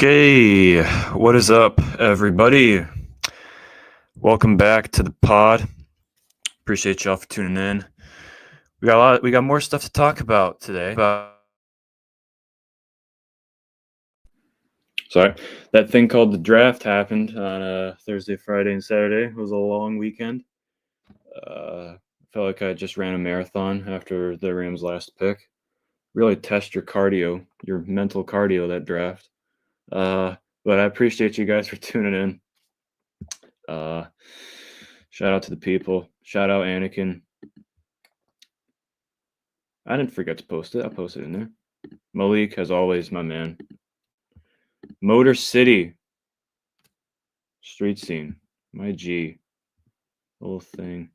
Okay, what is up, everybody? Welcome back to the pod. Appreciate y'all for tuning in. We got more stuff to talk about today. Sorry, that thing called the draft happened on Thursday, Friday, and Saturday. It was a long weekend. Felt like I just ran a marathon after the Rams' last pick. Really test your cardio, your mental cardio, that draft. But I appreciate you guys for tuning in. Shout out to the people. Shout out Anakin. I didn't forget to post it. I posted it in there. Malik, as always, my man. Motor City. Street scene. My G. Little thing.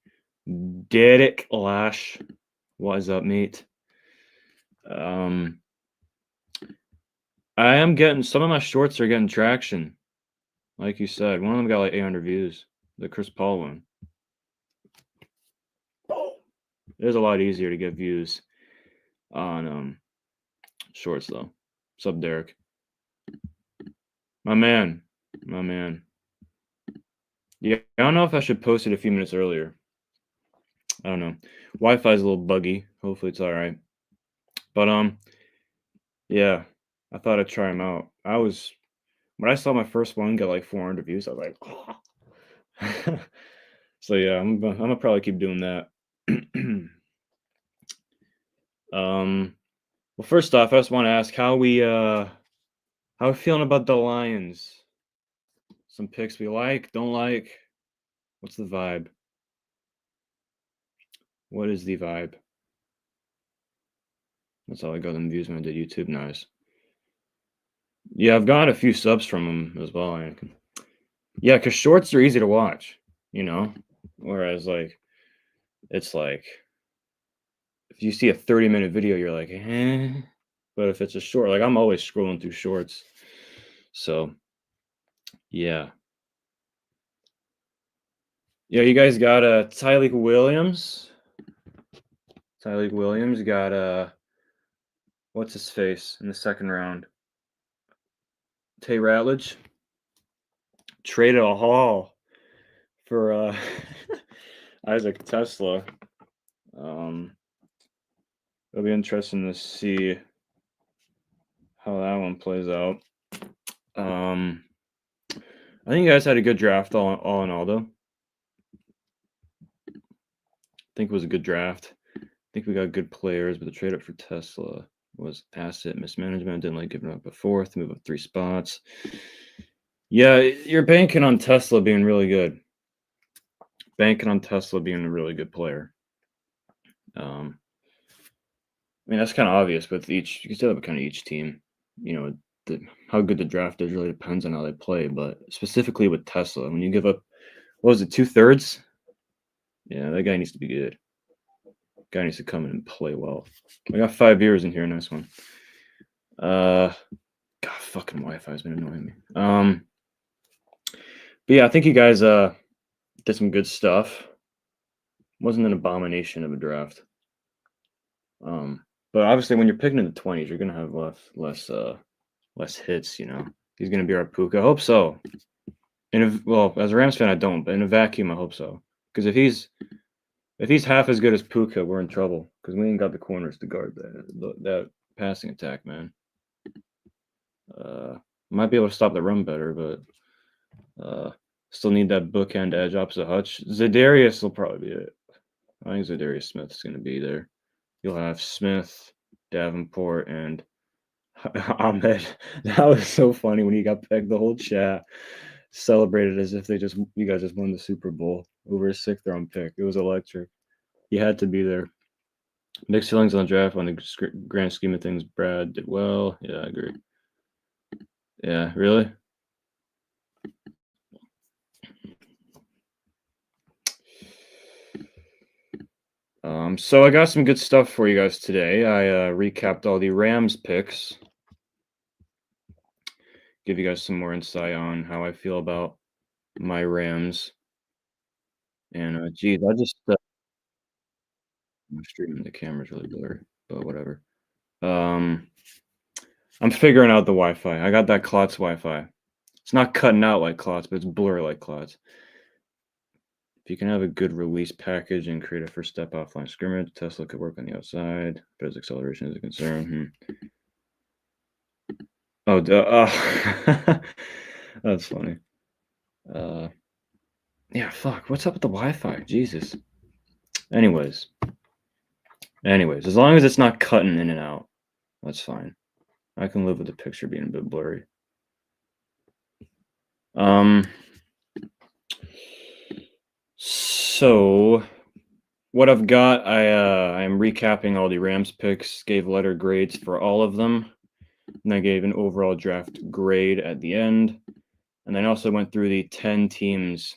Derek Lash. What is up, mate? I am getting some of my shorts are getting traction. Like you said, one of them got like 800 views. The Chris Paul one. It is a lot easier to get views on shorts though. What's up, Derek? My man. Yeah, I don't know if I should post it a few minutes earlier. I don't know. Wi-Fi is a little buggy. Hopefully it's all right. But yeah, I thought I'd try them out. When I saw my first one get like 400 views, I was like, oh. So yeah, I'm gonna probably keep doing that. Well, first off, I just want to ask how we feeling about the Lions? Some picks we like, don't like. What's the vibe? What is the vibe? That's all I got them views when I did YouTube. Nice. Yeah, I've got a few subs from them as well. Yeah, because shorts are easy to watch, whereas it's like if you see a 30-minute video, you're like, eh. But if it's a short, like I'm always scrolling through shorts. So yeah. Yeah, you guys got Tyreek Williams. Tyreek Williams got what's his face in the second round? Tay Ratledge. Traded a haul for Isaac Tesla. It'll be interesting to see how that one plays out. I think you guys had a good draft all in all, though. I think it was a good draft. I think we got good players, but the trade up for Tesla was asset mismanagement. Didn't like giving up a fourth, move up 3 spots. Yeah, you're banking on Tesla being really good. Banking on Tesla being a really good player. I mean, that's kind of obvious with each. You can say that with kind of each team. How good the draft is really depends on how they play. But specifically with Tesla, when you give up, what was it, 2/3? Yeah, that guy needs to be good. Guy needs to come in and play well. I got 5 years in here. Nice one. God, fucking Wi-Fi has been annoying me. But yeah, I think you guys did some good stuff. Wasn't an abomination of a draft. But obviously, when you're picking in the 20s, you're gonna have less hits. He's gonna be our Puka. I hope so. Well, as a Rams fan, I don't. But in a vacuum, I hope so. Because if he's half as good as Puka, we're in trouble. Because we ain't got the corners to guard that passing attack, man. Might be able to stop the run better, but still need that bookend edge opposite Hutch. Za'Darius will probably be it. I think Za'Darius Smith's gonna be there. You'll have Smith, Davenport, and Ahmed. That was so funny when he got pegged. The whole chat celebrated as if you guys just won the Super Bowl over a 6th round pick. It was electric. He had to be there. Mixed feelings on the draft. On the grand scheme of things, Brad did well. Yeah, I agree. Yeah, really? So I got some good stuff for you guys today. I recapped all the Rams picks. Give you guys some more insight on how I feel about my Rams. And geez, I just I'm streaming the camera's really blurry, but whatever. I'm figuring out the Wi-Fi. I got that Klotz Wi-Fi. It's not cutting out like Klotz, but it's blurry like Klotz. If you can have a good release package and create a first step offline scrimmage, Tesla could work on the outside, but as acceleration is a concern. Oh, that's funny. Yeah, fuck. What's up with the Wi-Fi? Jesus. Anyways, as long as it's not cutting in and out, that's fine. I can live with the picture being a bit blurry. So what I've got, I am recapping all the Rams picks, gave letter grades for all of them, and I gave an overall draft grade at the end. And then I also went through the 10 teams,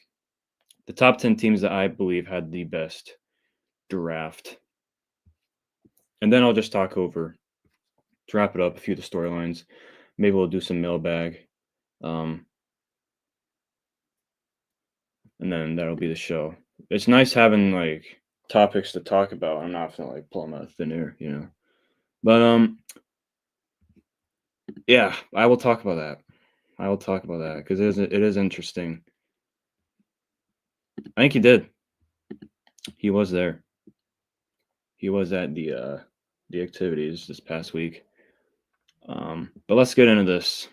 the top 10 teams that I believe had the best draft. And then I'll just talk over, to wrap it up, a few of the storylines. Maybe we'll do some mailbag. And then that'll be the show. It's nice having like topics to talk about. I'm not gonna like pull them out of thin air, you know. But yeah, I will talk about that. I will talk about that because it is interesting. I think he did. He was there. He was at the activities this past week. But let's get into this.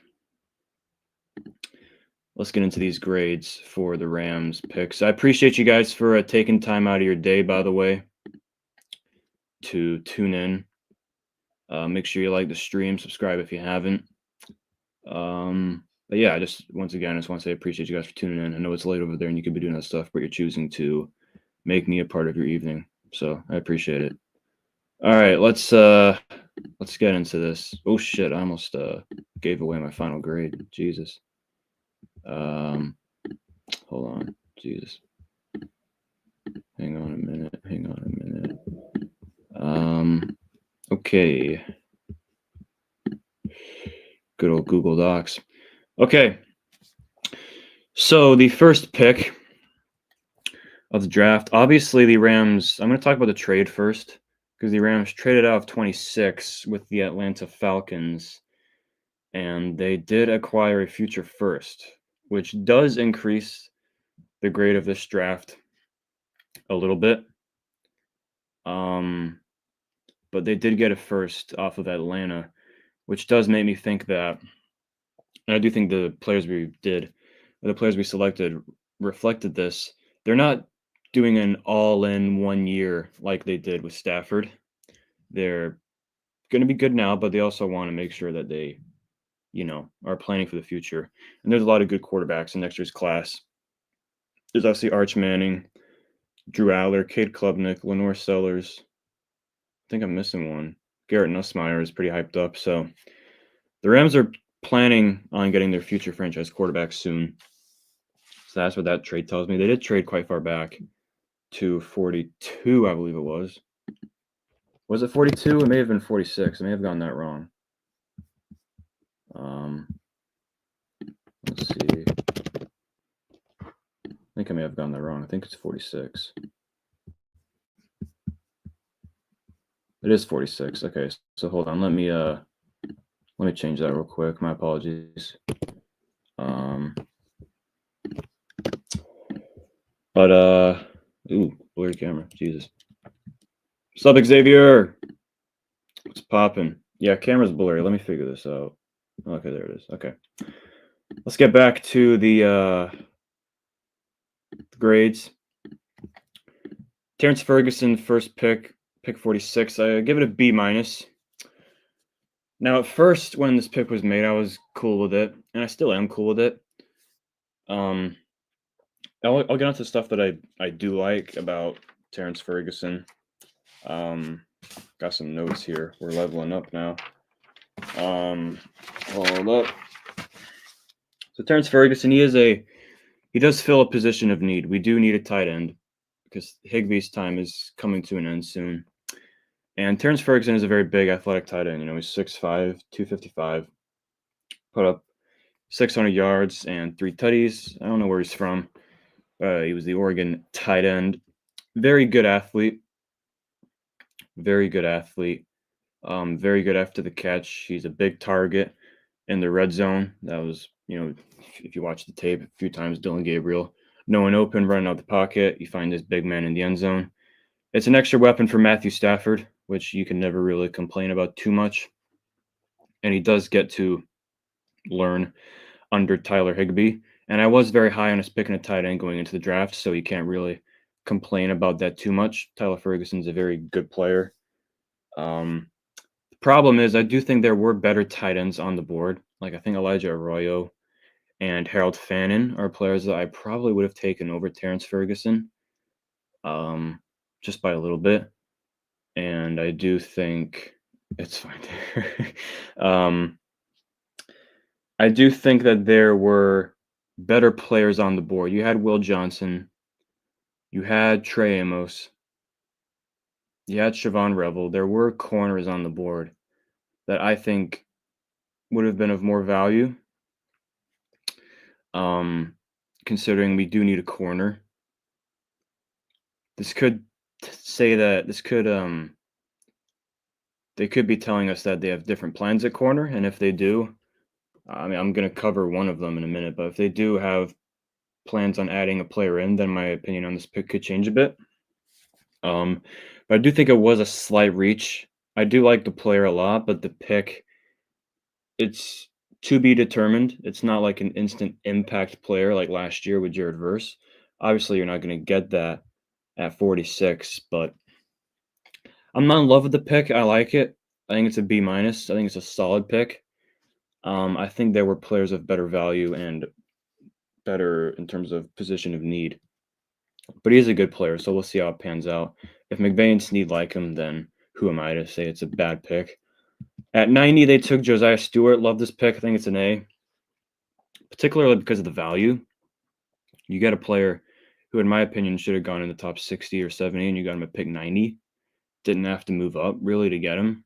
Let's get into these grades for the Rams picks. I appreciate you guys for taking time out of your day, by the way, to tune in. Make sure you like the stream, subscribe if you haven't. But yeah, once again, I just want to say I appreciate you guys for tuning in. I know it's late over there and you could be doing that stuff, but you're choosing to make me a part of your evening. So I appreciate it. All right, let's get into this. Oh shit, I almost gave away my final grade. Jesus. Hold on. Jesus. Hang on a minute. Okay. Good old Google Docs. Okay. So the first pick of the draft, obviously the Rams, I'm going to talk about the trade first because the Rams traded out of 26 with the Atlanta Falcons, and they did acquire a future first, which does increase the grade of this draft a little bit. But they did get a first off of Atlanta, which does make me think that, and I do think the players we selected reflected this. They're not doing an all-in 1 year like they did with Stafford. They're going to be good now, but they also want to make sure that they, are planning for the future. And there's a lot of good quarterbacks in next year's class. There's obviously Arch Manning, Drew Aller, Cade Klubnik, Lenore Sellers. I think I'm missing one. Garrett Nussmeier is pretty hyped up. So the Rams are planning on getting their future franchise quarterback soon. So that's what that trade tells me. They did trade quite far back to 42, I believe it was. Was it 42? It may have been 46. I may have gotten that wrong. Let's see. I think I may have gotten that wrong. I think it's 46. It is 46. Okay, so hold on. Let me change that real quick. My apologies. Ooh, blurry camera. Jesus. What's up, Xavier? What's popping? Yeah, camera's blurry. Let me figure this out. Okay, there it is. Okay. Let's get back to the grades. Terrence Ferguson, first pick 46. I give it a B-. Now, at first, when this pick was made, I was cool with it, and I still am cool with it. I'll get onto stuff that I do like about Terrence Ferguson. Got some notes here. We're leveling up now. Hold up. So Terrence Ferguson, he does fill a position of need. We do need a tight end because Higbee's time is coming to an end soon. And Terrence Ferguson is a very big athletic tight end. He's 6'5", 255. Put up 600 yards and 3 tutties. I don't know where he's from. He was the Oregon tight end. Very good athlete. Very good after the catch. He's a big target in the red zone. That was, if you watch the tape a few times, Dylan Gabriel, no one open, running out the pocket. You find this big man in the end zone. It's an extra weapon for Matthew Stafford, which you can never really complain about too much. And he does get to learn under Tyler Higbee. And I was very high on his picking a tight end going into the draft, so you can't really complain about that too much. Tyler Ferguson's a very good player. The problem is, I do think there were better tight ends on the board. Like, I think Elijah Arroyo and Harold Fannin are players that I probably would have taken over Terrence Ferguson, just by a little bit. And I do think it's fine there. I do think that there were better players on the board. You had Will Johnson, you had Trey Amos, you had Siobhan Revel. There were corners on the board that I think would have been of more value. Considering we do need a corner. This could say that they could be telling us that they have different plans at corner, and if they do, I mean, I'm going to cover one of them in a minute, but if they do have plans on adding a player in, then my opinion on this pick could change a bit. But I do think it was a slight reach. I do like the player a lot, but the pick, it's to be determined. It's not like an instant impact player like last year with Jared Verse. Obviously, you're not going to get that at 46, but I'm not in love with the pick. I like it. I think it's a B minus. I think it's a solid pick. I think there were players of better value and better in terms of position of need. But he is a good player, so we'll see how it pans out. If McVay and Snead like him, then who am I to say it's a bad pick? At 90, they took Josiah Stewart. Love this pick. I think it's an A, particularly because of the value. You get a player who, in my opinion, should have gone in the top 60 or 70, and you got him at pick 90. Didn't have to move up, really, to get him.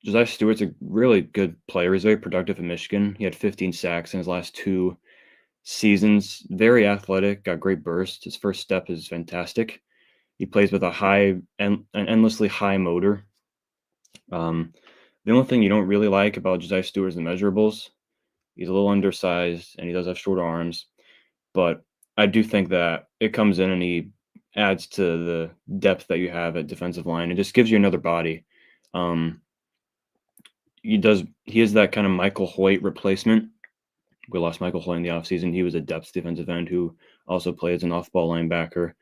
Josiah Stewart's a really good player. He's very productive in Michigan. He had 15 sacks in his last 2 seasons. Very athletic, got great burst. His first step is fantastic. He plays with an endlessly high motor. The only thing you don't really like about Josiah Stewart is the measurables. He's a little undersized, and he does have short arms. But I do think that it comes in and he adds to the depth that you have at defensive line. It just gives you another body. He is that kind of Michael Hoyt replacement. We lost Michael Hoyt in the offseason. He was a depth defensive end who also plays an off-ball linebacker,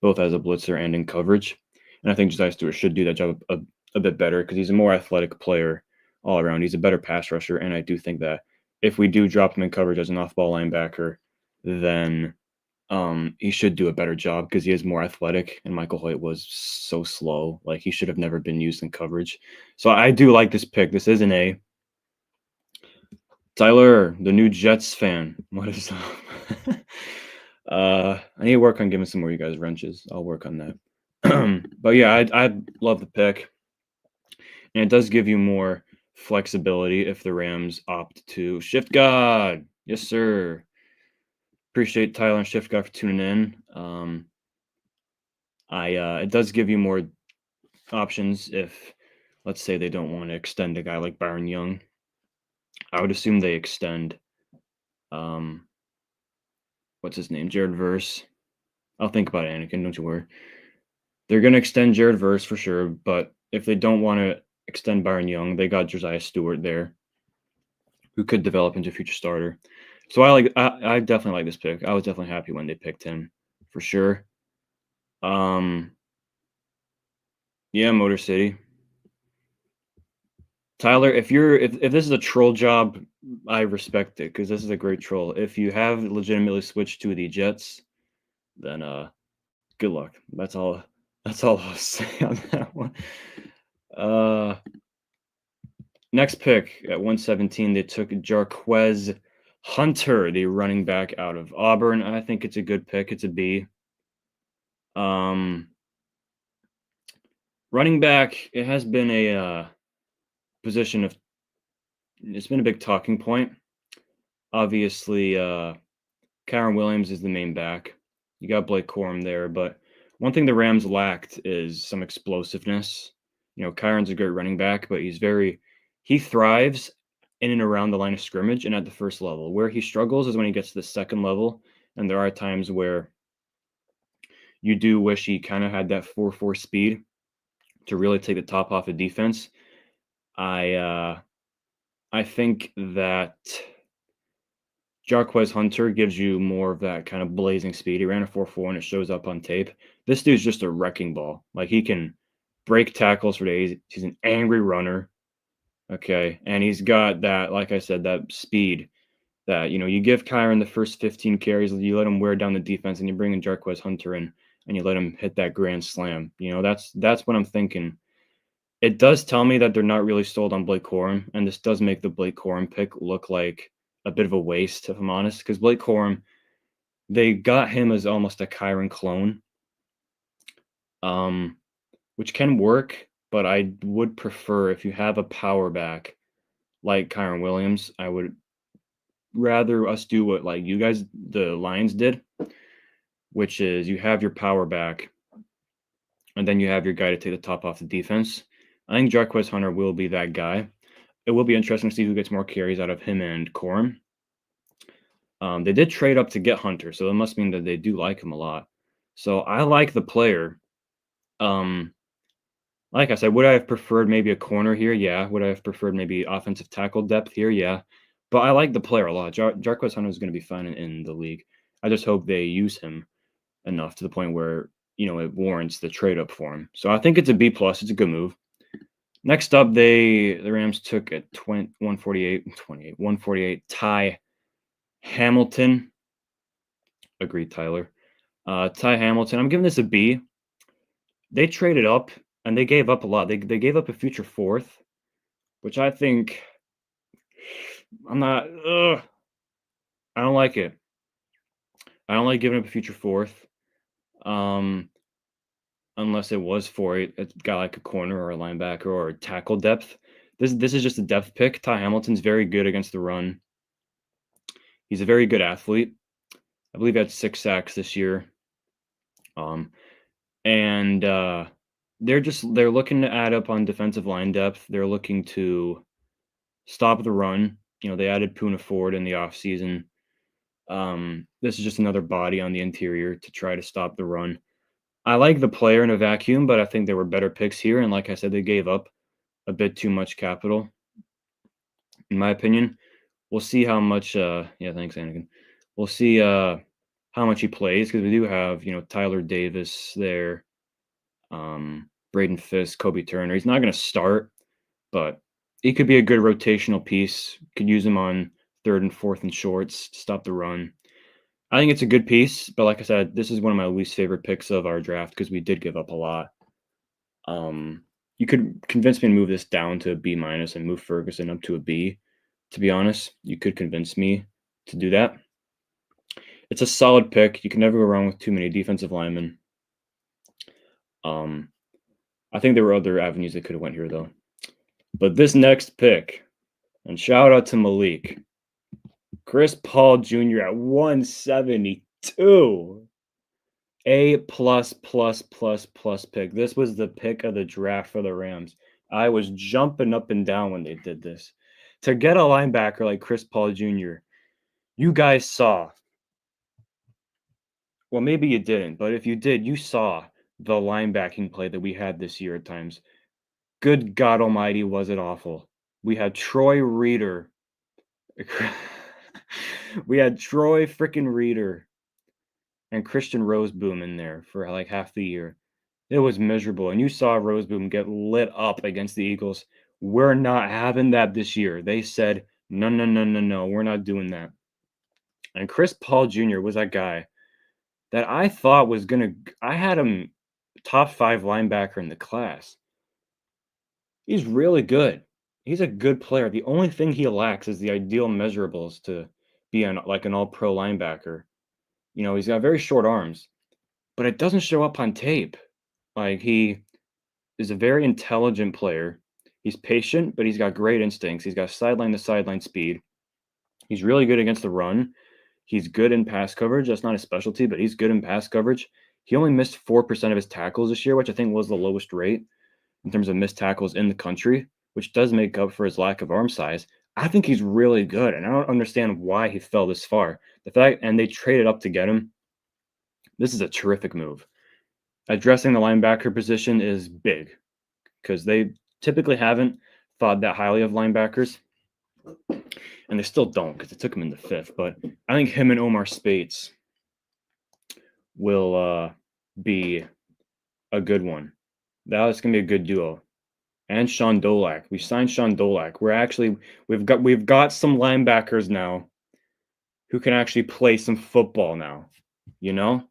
both as a blitzer and in coverage. And I think Josiah Stewart should do that job a bit better because he's a more athletic player all around. He's a better pass rusher, and I do think that if we do drop him in coverage as an off-ball linebacker, then he should do a better job because he is more athletic, and Michael Hoyt was so slow. Like, he should have never been used in coverage. So I do like this pick. This is an A. Tyler, the new Jets fan, what is up? I need to work on giving some more of you guys wrenches. I'll work on that. But yeah, I love the pick. And it does give you more flexibility if the Rams opt to shift God. Yes, sir. Appreciate Tyler and Shift God for tuning in. It does give you more options if, let's say, they don't want to extend a guy like Byron Young. I would assume they extend what's his name? Jared Verse. I'll think about it, Anakin, don't you worry. They're gonna extend Jared Verse for sure, but if they don't want to extend Byron Young, they got Josiah Stewart there, who could develop into a future starter. So I definitely like this pick. I was definitely happy when they picked him, for sure. Yeah, Motor City. Tyler, if this is a troll job, I respect it because this is a great troll. If you have legitimately switched to the Jets, then good luck. That's all I'll say on that one. Next pick at 117, they took Jarquez Hunter, the running back out of Auburn. I think it's a good pick. It's a B. Running back, it has been a position of, it's been a big talking point. Obviously, Kyren Williams is the main back. You got Blake Corum there, but one thing the Rams lacked is some explosiveness. Kyron's a great running back, but he thrives in and around the line of scrimmage and at the first level. Where he struggles is when he gets to the second level, and there are times where you do wish he kind of had that 4.4 speed to really take the top off of defense. I think that Jarquez Hunter gives you more of that kind of blazing speed. He ran a 4.4 and it shows up on tape. This dude's just a wrecking ball. Like, he can break tackles for days. He's an angry runner. Okay. And he's got that, like I said, that speed that, you give Kyron the first 15 carries, you let him wear down the defense, and you bring in Jarquez Hunter in and you let him hit that grand slam. That's what I'm thinking. It does tell me that they're not really sold on Blake Corum, and this does make the Blake Corum pick look like a bit of a waste, if I'm honest, because Blake Corum, they got him as almost a Kyron clone, which can work, but I would prefer, if you have a power back like Kyron Williams, I would rather us do what like you guys, the Lions, did, which is you have your power back, and then you have your guy to take the top off the defense. I think Jarquez Hunter will be that guy. It will be interesting to see who gets more carries out of him and Corum. They did trade up to get Hunter, so it must mean that they do like him a lot. So I like the player. Like I said, would I have preferred maybe a corner here? Yeah. Would I have preferred maybe offensive tackle depth here? Yeah. But I like the player a lot. Jarquez Hunter is going to be fine in the league. I just hope they use him enough to the point where, it warrants the trade up for him. So I think it's a B+. It's a good move. Next up, the Rams took at 148 Ty Hamilton. Agreed, Tyler. Ty Hamilton. I'm giving this a B. They traded up and they gave up a lot. They gave up a future fourth, which I think I don't like it. I don't like giving up a future fourth. Unless it was for a guy like a corner or a linebacker or a tackle depth. This is just a depth pick. Ty Hamilton's very good against the run. He's a very good athlete. I believe he had 6 sacks this year. And they're looking to add up on defensive line depth. They're looking to stop the run. They added Poona Ford in the offseason. This is just another body on the interior to try to stop the run. I like the player in a vacuum, but I think there were better picks here. And like I said, they gave up a bit too much capital, in my opinion. We'll see how much. Thanks, Anakin. We'll see how much he plays, because we do have Tyler Davis there, Braden Fisk, Kobe Turner. He's not going to start, but he could be a good rotational piece. Could use him on 3rd and 4th and shorts to stop the run. I think it's a good piece, but like I said, this is one of my least favorite picks of our draft because we did give up a lot. You could convince me to move this down to a B- and move Ferguson up to a B. To be honest, you could convince me to do that. It's a solid pick. You can never go wrong with too many defensive linemen. I think there were other avenues that could have went here, though. But this next pick, and shout out to Malik, Chris Paul Jr. at 172. A++++ pick. This was the pick of the draft for the Rams. I was jumping up and down when they did this. To get a linebacker like Chris Paul Jr., you guys saw. Well, maybe you didn't, but if you did, you saw the linebacking play that we had this year at times. Good God Almighty, was it awful. We had Troy Reeder. We had Troy freaking Reeder and Christian Roseboom in there for like half the year. It was miserable. And you saw Roseboom get lit up against the Eagles. We're not having that this year. They said, no, we're not doing that. And Chris Paul Jr. was that guy that I thought was I had him top 5 linebacker in the class. He's really good. He's a good player. The only thing he lacks is the ideal measurables to be an all-pro linebacker. He's got very short arms, but it doesn't show up on tape. Like, he is a very intelligent player. He's patient, but he's got great instincts. He's got sideline-to-sideline speed. He's really good against the run. He's good in pass coverage. That's not his specialty, but he's good in pass coverage. He only missed 4% of his tackles this year, which I think was the lowest rate. in terms of missed tackles in the country, which does make up for his lack of arm size. I think he's really good, and I don't understand why he fell this far. The fact, and they traded up to get him. This is a terrific move. Addressing the linebacker position is big because they typically haven't thought that highly of linebackers, and they still don't because it took him in the fifth. But I think him and Omar Spates will be a good one. That's gonna be a good duo. And Sean Dolak. We signed Sean Dolak. We've got some linebackers now who can actually play some football now, you know?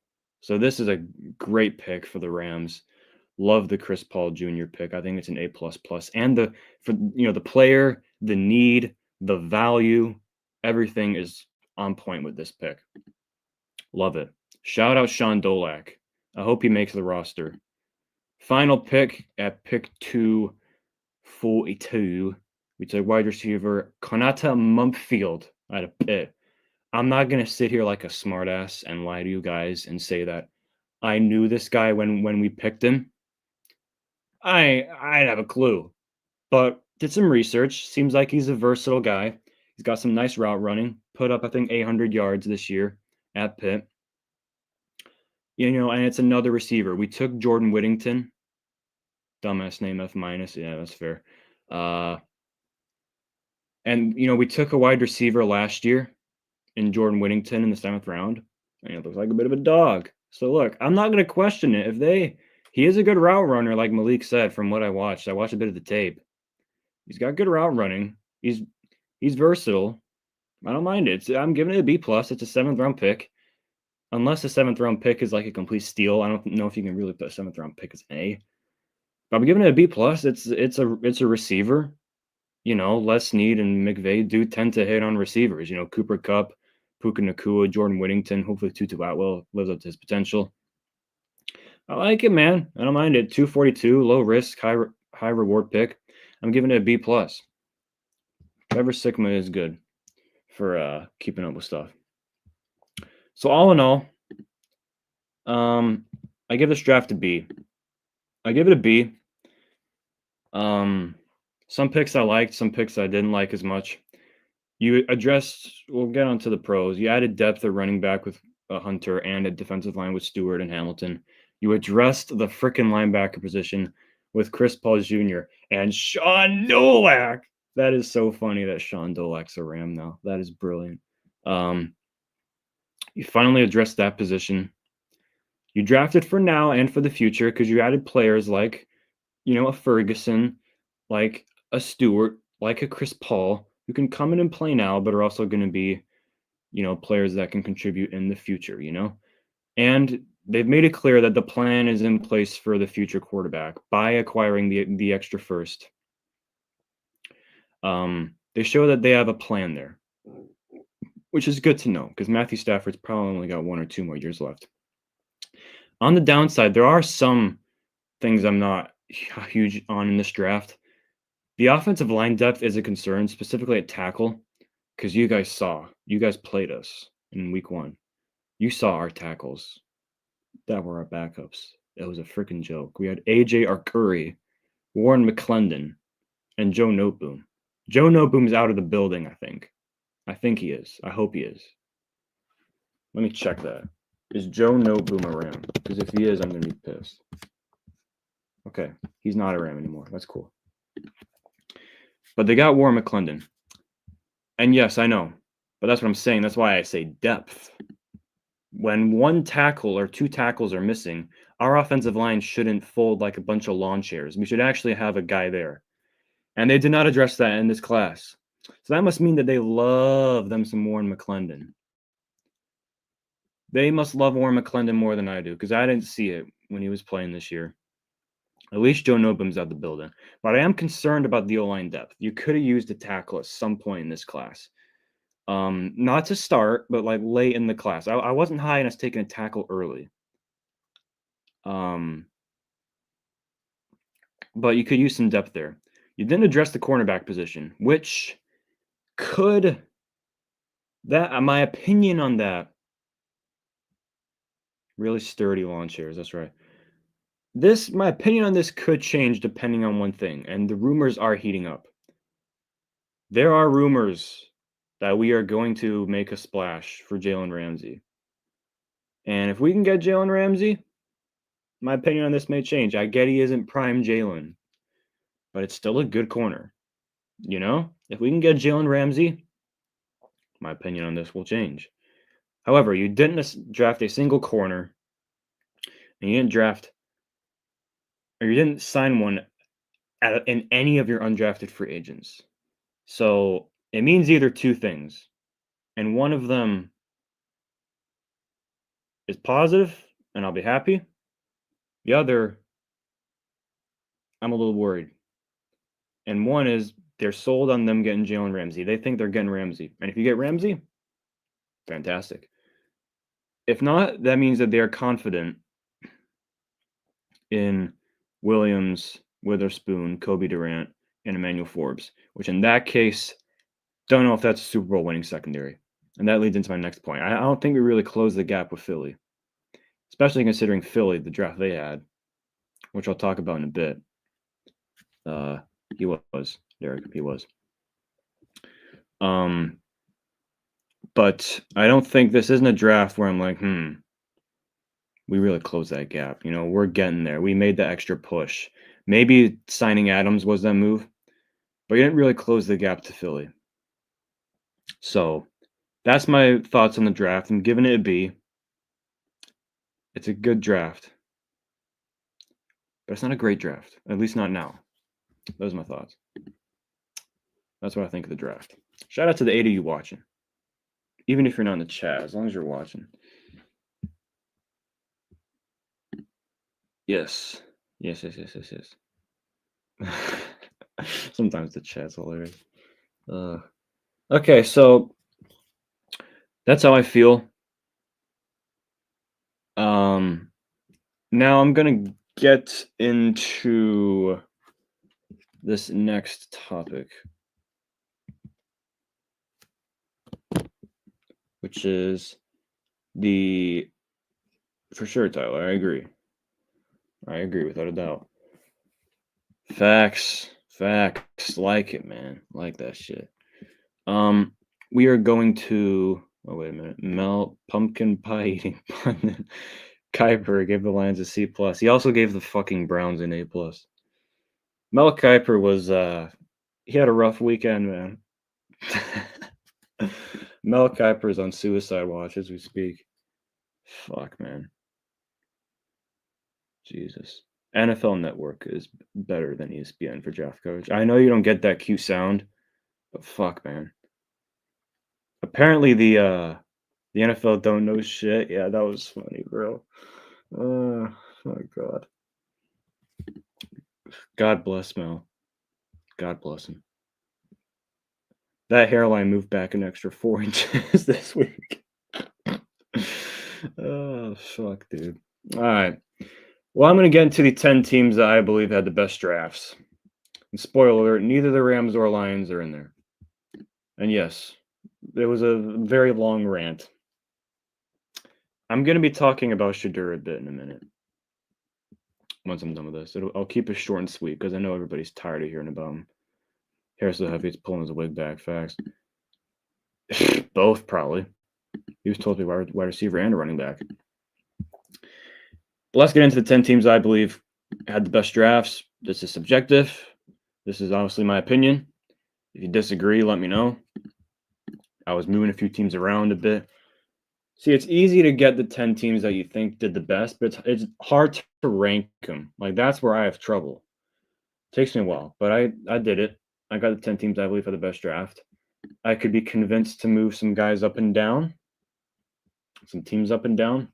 So this is a great pick for the Rams. Love the Chris Paul Jr. pick. I think it's an A++. And the player, the need, the value, everything is on point with this pick. Love it. Shout out Sean Dolak. I hope he makes the roster. Final pick at pick 242. We took wide receiver Konata Mumpfield out of Pitt. I'm not gonna sit here like a smartass and lie to you guys and say that I knew this guy when we picked him. I didn't have a clue, but did some research. Seems like he's a versatile guy. He's got some nice route running. Put up, I think, 800 yards this year at Pitt. And it's another receiver. We took Jordan Whittington. Dumbass name, F minus. Yeah, that's fair. And we took a wide receiver last year in Jordan Whittington in the 7th round. And it looks like a bit of a dog. So look, I'm not going to question it. He is a good route runner, like Malik said, from what I watched. I watched a bit of the tape. He's got good route running. He's versatile. I don't mind it. I'm giving it a B+. It's a 7th round pick. Unless the 7th round pick is like a complete steal. I don't know if you can really put a 7th round pick as an A. But I'm giving it a B+. It's a receiver. Les Snead and McVay do tend to hit on receivers. Cooper Kupp, Puka Nacua, Jordan Whittington. Hopefully Tutu Atwell lives up to his potential. I like it, man. I don't mind it. 242, low risk, high reward pick. I'm giving it a B+. Trevor Sikkema is good for keeping up with stuff. So all in all, I give this draft a B. I give it a B. Some picks I liked, some picks I didn't like as much. We'll get on to the pros. You added depth at running back with Hunter and a defensive line with Stewart and Hamilton. You addressed the frickin' linebacker position with Chris Paul Jr. and Sean Dolak. That is so funny that Sean Dolak's a Ram now. That is brilliant. You finally addressed that position. You drafted for now and for the future because you added players like, a Ferguson, like a Stewart, like a Chris Paul, who can come in and play now, but are also going to be, players that can contribute in the future, And they've made it clear that the plan is in place for the future quarterback by acquiring the extra first. They show that they have a plan there, which is good to know because Matthew Stafford's probably only got 1 or 2 more years left. On the downside, there are some things I'm not huge on in this draft. The offensive line depth is a concern, specifically at tackle, because you guys played us in week 1. You saw our tackles that were our backups. It was a freaking joke. We had AJ Arcuri, Warren McClendon, and Joe Noteboom. Joe Noteboom's out of the building, I think. I think he is. I hope he is. Let me check that. Is Joe Noteboom a Ram? Because if he is, I'm going to be pissed. Okay, he's not a Ram anymore. That's cool. But they got Warren McClendon. And yes, I know. But that's what I'm saying. That's why I say depth. When 1 tackle or 2 tackles are missing, our offensive line shouldn't fold like a bunch of lawn chairs. We should actually have a guy there. And they did not address that in this class. So that must mean that they love them some Warren McClendon. They must love Warren McClendon more than I do because I didn't see it when he was playing this year. At least Joe Noteboom's out the building. But I am concerned about the O-line depth. You could have used a tackle at some point in this class. Not to start, but like late in the class. I wasn't high on us taking a tackle early. But you could use some depth there. You didn't address the cornerback position, which could my opinion on that, really sturdy lawn chairs, that's right. my opinion on this could change depending on one thing, and the rumors are heating up. There are rumors that we are going to make a splash for Jalen Ramsey. And if we can get Jalen Ramsey, my opinion on this may change. I get he isn't prime Jalen, but it's still a good corner. You know, if we can get Jalen Ramsey, my opinion on this will change. However, you didn't draft a single corner, and you didn't sign one in any of your undrafted free agents. So it means either two things, and one of them is positive, and I'll be happy. The other, I'm a little worried. And one is they're sold on them getting Jalen Ramsey. They think they're getting Ramsey. And if you get Ramsey, fantastic. If not, that means that they are confident in Williams, Witherspoon, Kobe Durant, and Emmanuel Forbes, which in that case, don't know if that's a Super Bowl winning secondary. And that leads into my next point. I don't think we really closed the gap with Philly, especially considering Philly, the draft they had, which I'll talk about in a bit. He was, Derek. He was. But I don't think this isn't a draft where I'm like, we really closed that gap. You know, we're getting there. We made the extra push. Maybe signing Adams was that move, but you didn't really close the gap to Philly. So that's my thoughts on the draft. I'm giving it a B. It's a good draft, but it's not a great draft, at least not now. Those are my thoughts. That's what I think of the draft. Shout out to the 8 of you watching. Even if you're not in the chat, as long as you're watching. Yes. Yes. Sometimes the chat's hilarious. Okay, so that's how I feel. Now I'm gonna get into this next topic, which is for sure, Tyler. I agree without a doubt. Facts, like it, man, like that shit. We are going to. Oh wait a minute, Mel Pumpkin Pie Eating Pundit Kiper gave the Lions a C+. He also gave the fucking Browns an A+. Mel Kiper was he had a rough weekend, man. Mel Kiper's on suicide watch as we speak. Fuck, man. Jesus. NFL Network is better than ESPN for draft coverage. I know you don't get that cute sound, but fuck, man. Apparently the NFL don't know shit. Yeah, that was funny, bro. Oh my god. God bless Mel. God bless him. That hairline moved back an extra 4 inches this week. Oh, fuck, dude. All right. Well, I'm going to get into the 10 teams that I believe had the best drafts. And spoiler alert, neither the Rams or Lions are in there. And yes, it was a very long rant. I'm going to be talking about Shedeur a bit in a minute. Once I'm done with this. I'll keep it short and sweet because I know everybody's tired of hearing about him. Hair so heavy, it's pulling his wig back. Facts. Both, probably. He was told to be wide receiver and a running back. But let's get into the 10 teams I believe had the best drafts. This is subjective. This is honestly my opinion. If you disagree, let me know. I was moving a few teams around a bit. See, it's easy to get the 10 teams that you think did the best, but it's hard to rank them. Like, that's where I have trouble. It takes me a while, but I did it. I got the 10 teams I believe had the best draft. I could be convinced to move some guys up and down, some teams up and down.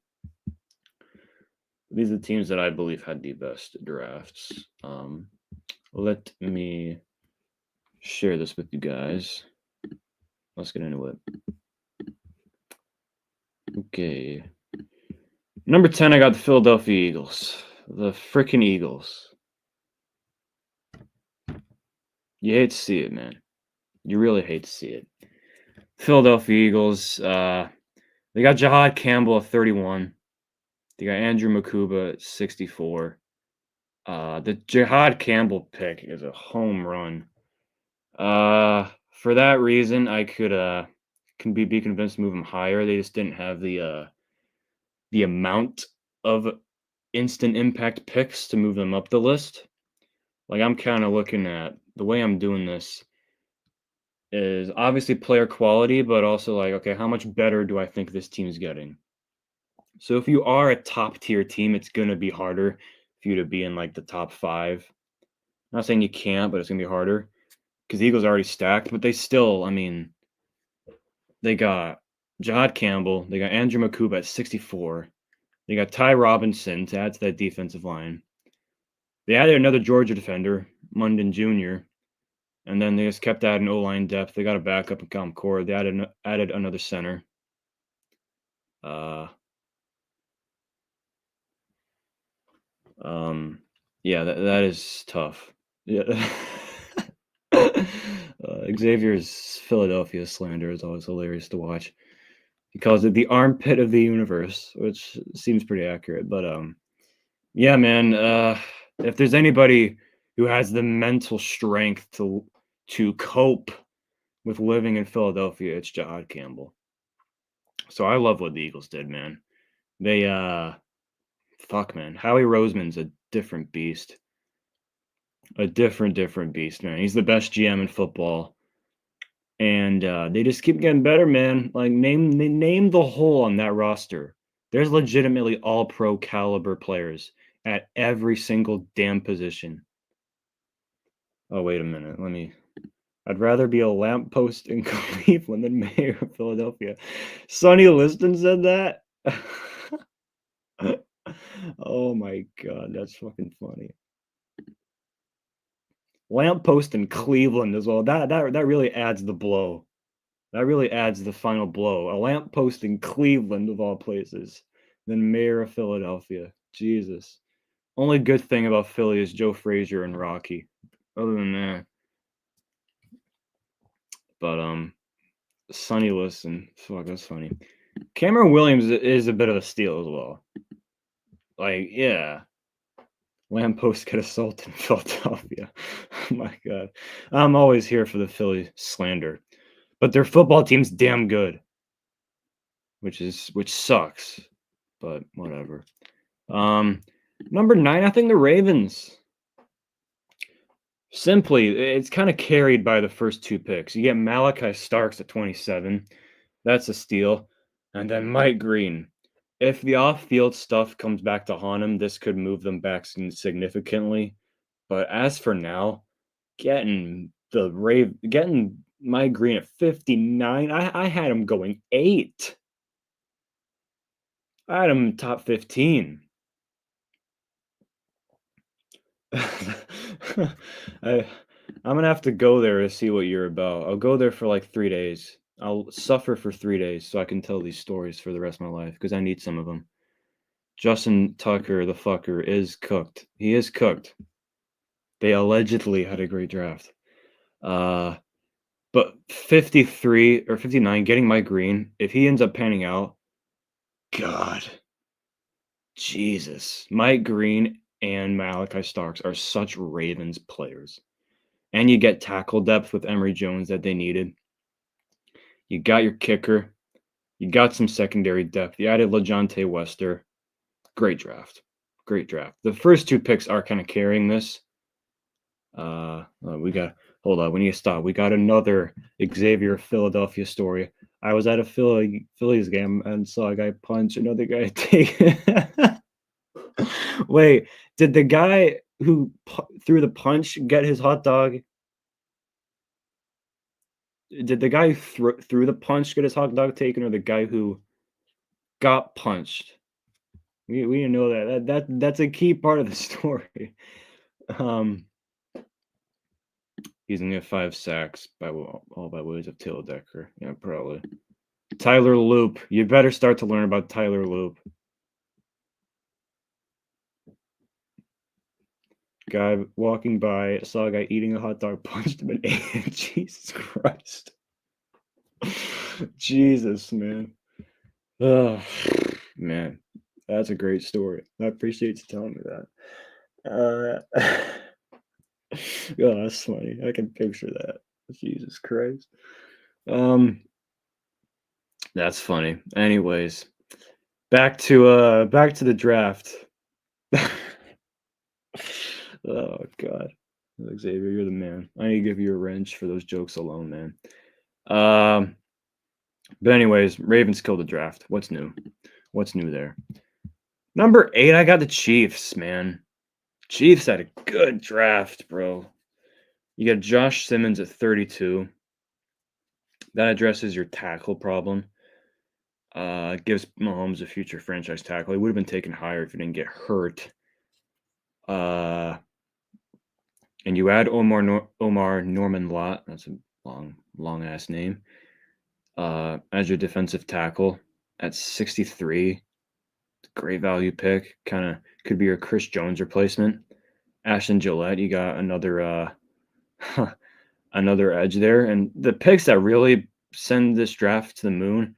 These are the teams that I believe had the best drafts. Let me share this with you guys. Let's get into it. Okay. Number 10, I got the Philadelphia Eagles. The freaking Eagles. You hate to see it, man. You really hate to see it. Philadelphia Eagles, they got Jahad Campbell at 31. They got Andrew Makuba at 64. The Jihad Campbell pick is a home run. For that reason, I can be convinced to move him higher. They just didn't have the amount of instant impact picks to move them up the list. Like, I'm kinda looking at the way I'm doing this is obviously player quality, but also like, okay, how much better do I think this team's getting? So if you are a top tier team, it's gonna be harder for you to be in like the top 5. I'm not saying you can't, but it's gonna be harder because the Eagles are already stacked, but they still, I mean, they got Jihad Campbell, they got Andrew Makuba at 64, they got Ty Robinson to add to that defensive line. They added another Georgia defender, Munden Jr., and then they just kept adding O-line depth. They got a backup in Comm Core. They added another center. Uh, yeah, that is tough. Yeah. Xavier's Philadelphia slander is always hilarious to watch. He calls it the armpit of the universe, which seems pretty accurate. But yeah, man. If there's anybody who has the mental strength to cope with living in Philadelphia, it's Jihad Campbell. So I love what the Eagles did, man. They fuck, man. Howie Roseman's a different beast. A different beast, man. He's the best GM in football. And they just keep getting better, man. Like name the hole on that roster. There's legitimately all pro caliber players at every single damn position. Oh, wait a minute. I'd rather be a lamppost in Cleveland than mayor of Philadelphia. Sonny Liston said that. Oh my god, that's fucking funny. Lamppost in Cleveland as well. That really adds the blow. That really adds the final blow. A lamppost in Cleveland of all places, than mayor of Philadelphia. Jesus. Only good thing about Philly is Joe Frazier and Rocky. Other than that, but Sonny Liston, fuck, that's funny. Cameron Williams is a bit of a steal as well. Like, yeah. Lamppost get assaulted in Philadelphia. Oh my god. I'm always here for the Philly slander. But their football team's damn good. Which sucks. But whatever. Number 9, I think the Ravens. Simply, it's kind of carried by the first 2 picks. You get Malachi Starks at 27. That's a steal. And then Mike Green. If the off-field stuff comes back to haunt him, this could move them back significantly. But as for now, getting Mike Green at 59, I had him going 8. I had him top 15. I'm gonna have to go there to see what you're about. I'll go there for like 3 days. I'll suffer for 3 days so I can tell these stories for the rest of my life because I need some of them. Justin Tucker, the fucker, is cooked. He is cooked. They allegedly had a great draft. But 53 or 59, getting Mike Green, if he ends up panning out, God, Jesus, Mike Green and Malachi Starks are such Ravens players. And you get tackle depth with Emory Jones that they needed. You got your kicker. You got some secondary depth. You added LeJontay Wester. Great draft. Great draft. The first 2 picks are kind of carrying this. Hold on, we need to stop. We got another Xavier Philadelphia story. I was at a Phillies game and saw a guy punch another guy take. Wait, did the guy who threw the punch get his hot dog? Did the guy who threw the punch get his hot dog taken, or the guy who got punched? We didn't know that's a key part of the story. He's gonna get 5 sacks all by ways of Taylor Decker. Yeah, probably. Tyler Loop. You better start to learn about Tyler Loop. Guy walking by, saw a guy eating a hot dog, punched him and ate it. Jesus Christ. Jesus, man. Oh, man. That's a great story. I appreciate you telling me that. Uh, oh, that's funny. I can picture that. Jesus Christ. Um, that's funny. Anyways, back to the draft. Oh God, Xavier, you're the man. I need to give you a wrench for those jokes alone, man. Um, but anyways, Ravens killed the draft. What's new? What's new there? Number 8, I got the Chiefs, man. Chiefs had a good draft, bro. You got Josh Simmons at 32. That addresses your tackle problem. Gives Mahomes a future franchise tackle. He would have been taken higher if he didn't get hurt. And you add Omar Norman Lott. That's a long ass name. As your defensive tackle at 63. Great value pick. Kind of could be your Chris Jones replacement. Ashton Gillette, you got another another edge there. And the picks that really send this draft to the moon,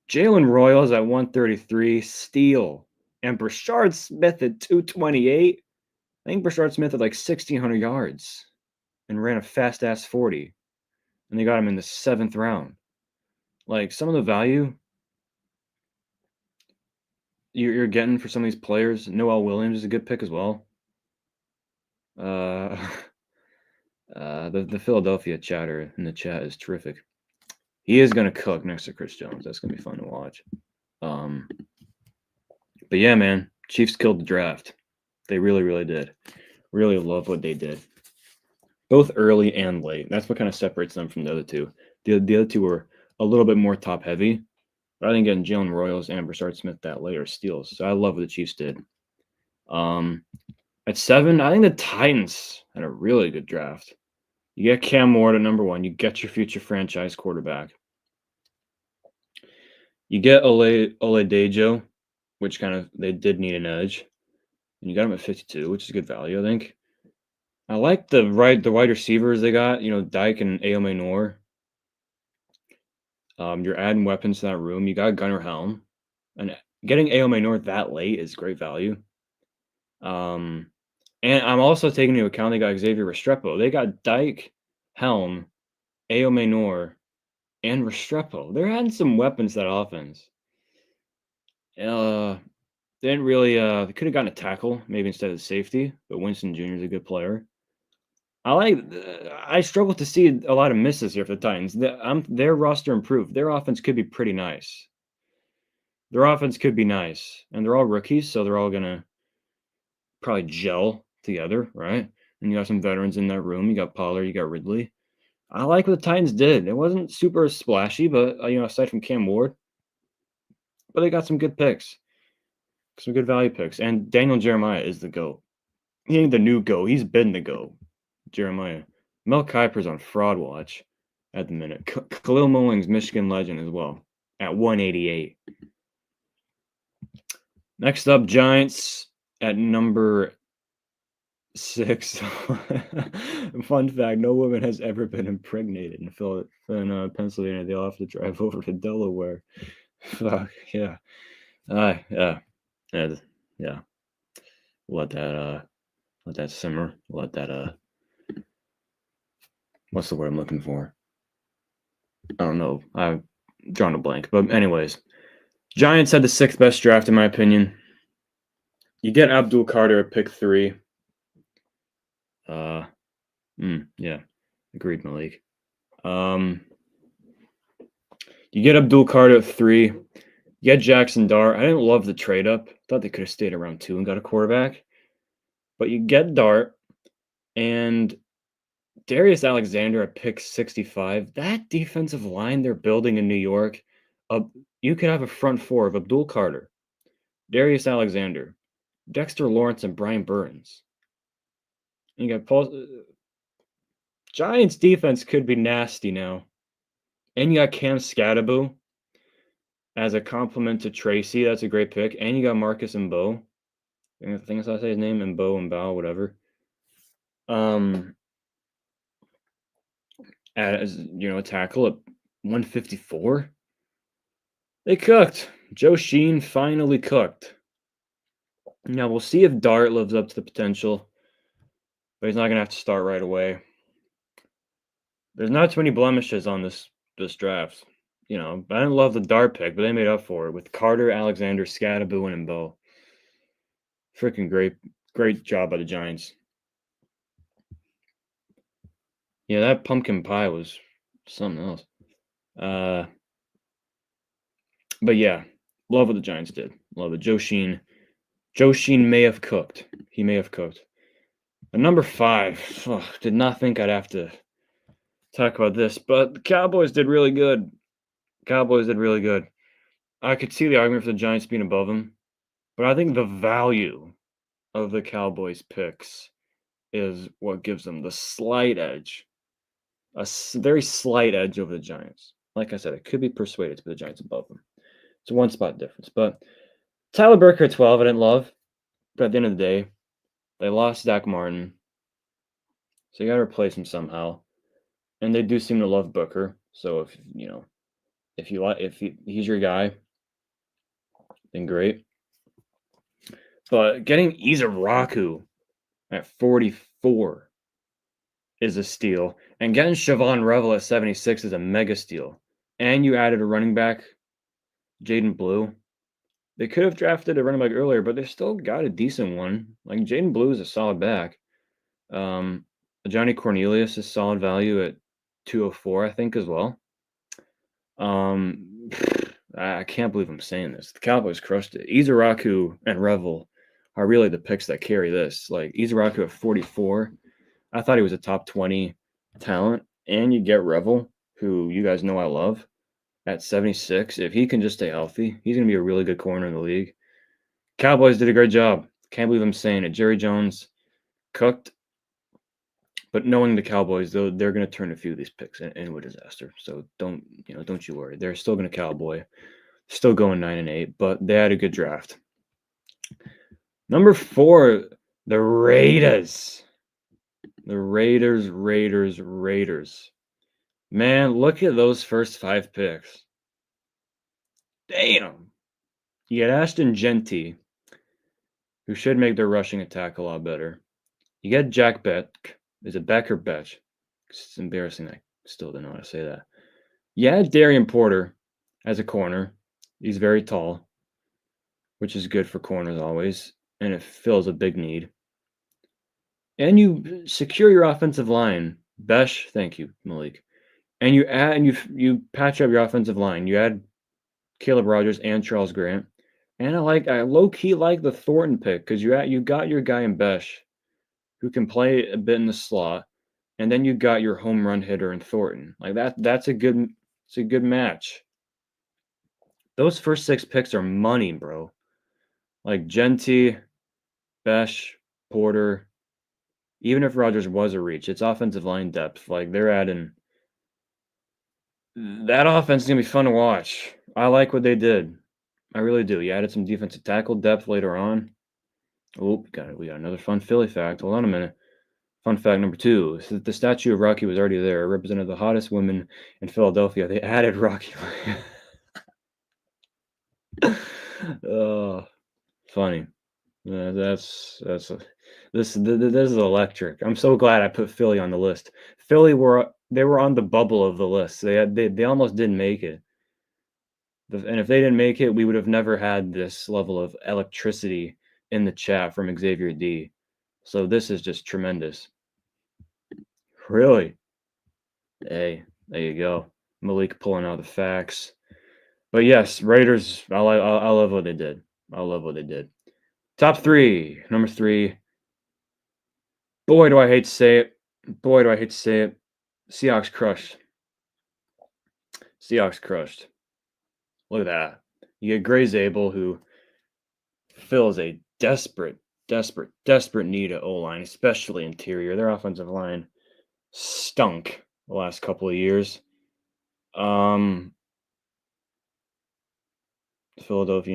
Jalen Royals at 133, steal. And Brashard Smith at 228. I think Brashard Smith had like 1,600 yards and ran a fast ass 40. And they got him in the 7th round. Like some of the value you're getting for some of these players. Noel Williams is a good pick as well. Uh, the Philadelphia chatter in the chat is terrific. He is going to cook next to Chris Jones. That's going to be fun to watch. But yeah, man, Chiefs killed the draft. They really, really did. Really love what they did, both early and late. That's what kind of separates them from the other two. The other two were a little bit more top heavy, but I think getting Jalen Royals and Brashard Smith that late are steals. So I love what the Chiefs did. At 7, I think the Titans had a really good draft. You get Cam Ward at number 1. You get your future franchise quarterback. You get Oladejo, which kind of they did need an edge. And you got him at 52, which is a good value, I think. I like the wide receivers they got, Dyke and Aome Noor. You're adding weapons to that room. You got Gunnar Helm. And getting Aome Noor that late is great value. And I'm also taking into account they got Xavier Restrepo. They got Dyke, Helm, Aome Noor, and Restrepo. They're adding some weapons to that offense. They didn't really. They could have gotten a tackle maybe instead of safety, but Winston Jr. is a good player. I struggle to see a lot of misses here for the Titans. Their roster improved. Their offense could be pretty nice. Their offense could be nice, and they're all rookies, so they're all gonna probably gel together, right? And you got some veterans in that room. You got Pollard, you got Ridley. I like what the Titans did. It wasn't super splashy, but aside from Cam Ward, but they got some good picks, some good value picks. And Daniel Jeremiah is the GOAT. He ain't the new GOAT. He's been the GOAT. Jeremiah. Mel Kiper's on fraud watch at the minute. Khalil Mulling's Michigan legend as well at 188. Next up, Giants at number 6. Fun fact: no woman has ever been impregnated in Pennsylvania. They all have to drive over to Delaware. Fuck yeah, yeah. Let that simmer. Let that what's the word I'm looking for? I don't know. I've drawn a blank. But anyways, Giants had the 6th best draft in my opinion. You get Abdul Carter at pick 3. Yeah, agreed, Malik. You get Abdul Carter at 3. You get Jackson Dart. I didn't love the trade up. Thought they could have stayed around 2 and got a quarterback. But you get Dart and Darius Alexander at pick 65. That defensive line they're building in New York, you could have a front 4 of Abdul Carter, Darius Alexander, Dexter Lawrence, and Brian Burns. And you got Paul. Giants defense could be nasty now. And you got Cam Scatterbo as a compliment to Tracy. That's a great pick. And you got Marcus Mbow. I think that's how I say his name. Mbow, whatever. As a tackle at 154. They cooked. Joe Sheen finally cooked. Now we'll see if Dart lives up to the potential. but he's not gonna have to start right away. There's not too many blemishes on this draft. You know, I didn't love the Dart pick, but they made up for it with Carter, Alexander, Scatterboon, and Bo. Freaking great job by the Giants. Yeah, that pumpkin pie was something else. But yeah, love what the Giants did. Love it. Joe Sheen. Joe Sheen may have cooked. He may have cooked. At number 5, did not think I'd have to talk about this, but the Cowboys did really good. Cowboys did really good. I could see the argument for the Giants being above them, but I think the value of the Cowboys picks is what gives them the slight edge, very slight edge over the Giants. Like I said, it could be persuaded to put the Giants above them. It's a one spot difference. But Tyler Burker at 12, I didn't love, but at the end of the day, they lost Zach Martin, so you got to replace him somehow. And they do seem to love Booker, so if he's your guy, then great. But getting Izaraku at 44 is a steal. And getting Siobhan Revel at 76 is a mega steal. And you added a running back, Jaden Blue. They could have drafted a running back earlier, but they still got a decent one. Like Jaden Blue is a solid back. Johnny Cornelius is solid value at 204, I think, as well. I can't believe I'm saying this. The Cowboys crushed it. Izaraku and Revel are really the picks that carry this. Like Izaraku at 44, I thought he was a top 20 talent. And you get Revel, who you guys know I love, at 76. If he can just stay healthy, he's going to be a really good corner in the league. Cowboys did a great job. Can't believe I'm saying it. Jerry Jones cooked. But knowing the Cowboys, though, they're going to turn a few of these picks into a disaster. So don't you worry. They're still going to Cowboy. Still going 9-8, but they had a good draft. Number 4, the Raiders. The Raiders. Man, look at those first 5 picks. Damn. You get Ashton Genty, who should make their rushing attack a lot better. You get Jack Beck. Is it Beck or Betch? It's embarrassing. I still don't know how to say that. You had Darian Porter as a corner. He's very tall, which is good for corners always, and it fills a big need. And you secure your offensive line. Besh, thank you, Malik. And you add and you patch up your offensive line. You add Caleb Rogers and Charles Grant. And I low-key like the Thornton pick because you got your guy in Besh who can play a bit in the slot, and then you got your home run hitter in Thornton. Like that's a good match. Those first 6 picks are money, bro. Like Genty, Besh, Porter. Even if Rogers was a reach, it's offensive line depth. Like they're adding. That offense is gonna be fun to watch. I like what they did. I really do. You added some defensive tackle depth later on. Oh, we got another fun Philly fact. Hold on a minute. Fun fact number 2. So the statue of Rocky was already there. It represented the hottest women in Philadelphia. They added Rocky. Oh, funny. This is electric. I'm so glad I put Philly on the list. Philly were on the bubble of the list. They almost didn't make it. And if they didn't make it, we would have never had this level of electricity in the chat from Xavier D. So this is just tremendous. Really? Hey, there you go. Malik pulling out the facts. But yes, Raiders, I love what they did. I love what they did. Top 3. Number 3. Boy, do I hate to say it. Seahawks crushed. Look at that. You get Gray Zabel, who fills a desperate need at O-line, especially interior. Their offensive line stunk the last couple of years. Philadelphia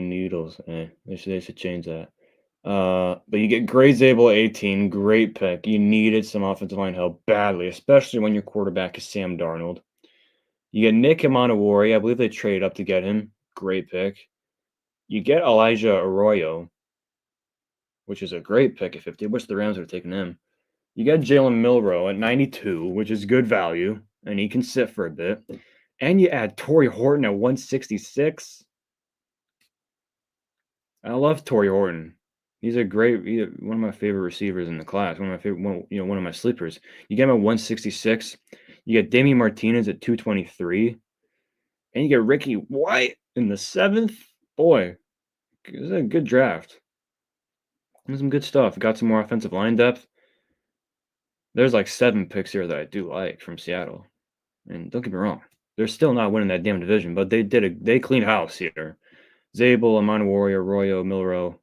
Needles. They should change that. But you get Gray Zabel at 18. Great pick. You needed some offensive line help badly, especially when your quarterback is Sam Darnold. You get Nick Imanowari. I believe they traded up to get him. Great pick. You get Elijah Arroyo, which is a great pick at 50. I wish the Rams would have taken him. You got Jalen Milrow at 92, which is good value, and he can sit for a bit. And you add Torrey Horton at 166. I love Torrey Horton. He's one of my favorite receivers in the class. One of my favorite, one of my sleepers. You get him at 166. You get Damian Martinez at 223, and you get Ricky White in the 7th. Boy, this is a good draft. There's some good stuff. Got some more offensive line depth. There's like 7 picks here that I do like from Seattle. And don't get me wrong, they're still not winning that damn division, but they cleaned house here. Zabel, Amon Warrior, Arroyo, Milrow,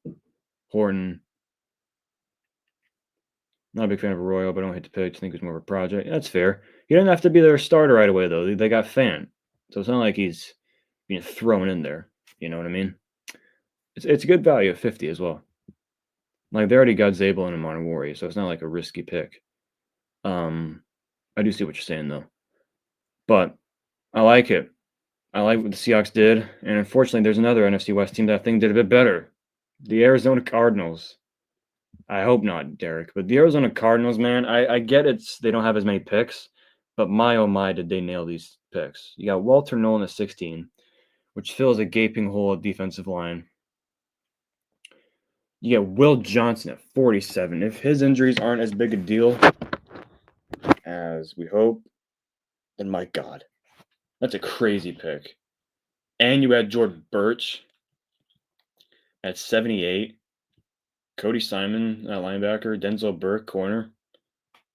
Horton. Not a big fan of Arroyo, but I don't hate the pick. I think he's more of a project. That's fair. He doesn't have to be their starter right away, though. They got Fan. So it's not like he's being thrown in there. You know what I mean? It's a good value of 50 as well. Like, they already got Zabel and Amon Warrior, so it's not like a risky pick. I do see what you're saying, though. But I like it. I like what the Seahawks did. And unfortunately, there's another NFC West team that I think did a bit better. The Arizona Cardinals. I hope not, Derek. But the Arizona Cardinals, man, I get they don't have as many picks, but my oh my, did they nail these picks. You got Walter Nolan at 16, which fills a gaping hole at defensive line. You get Will Johnson at 47. If his injuries aren't as big a deal as we hope, then my God, that's a crazy pick. And you had Jordan Birch at 78. Cody Simon, linebacker. Denzel Burke, corner.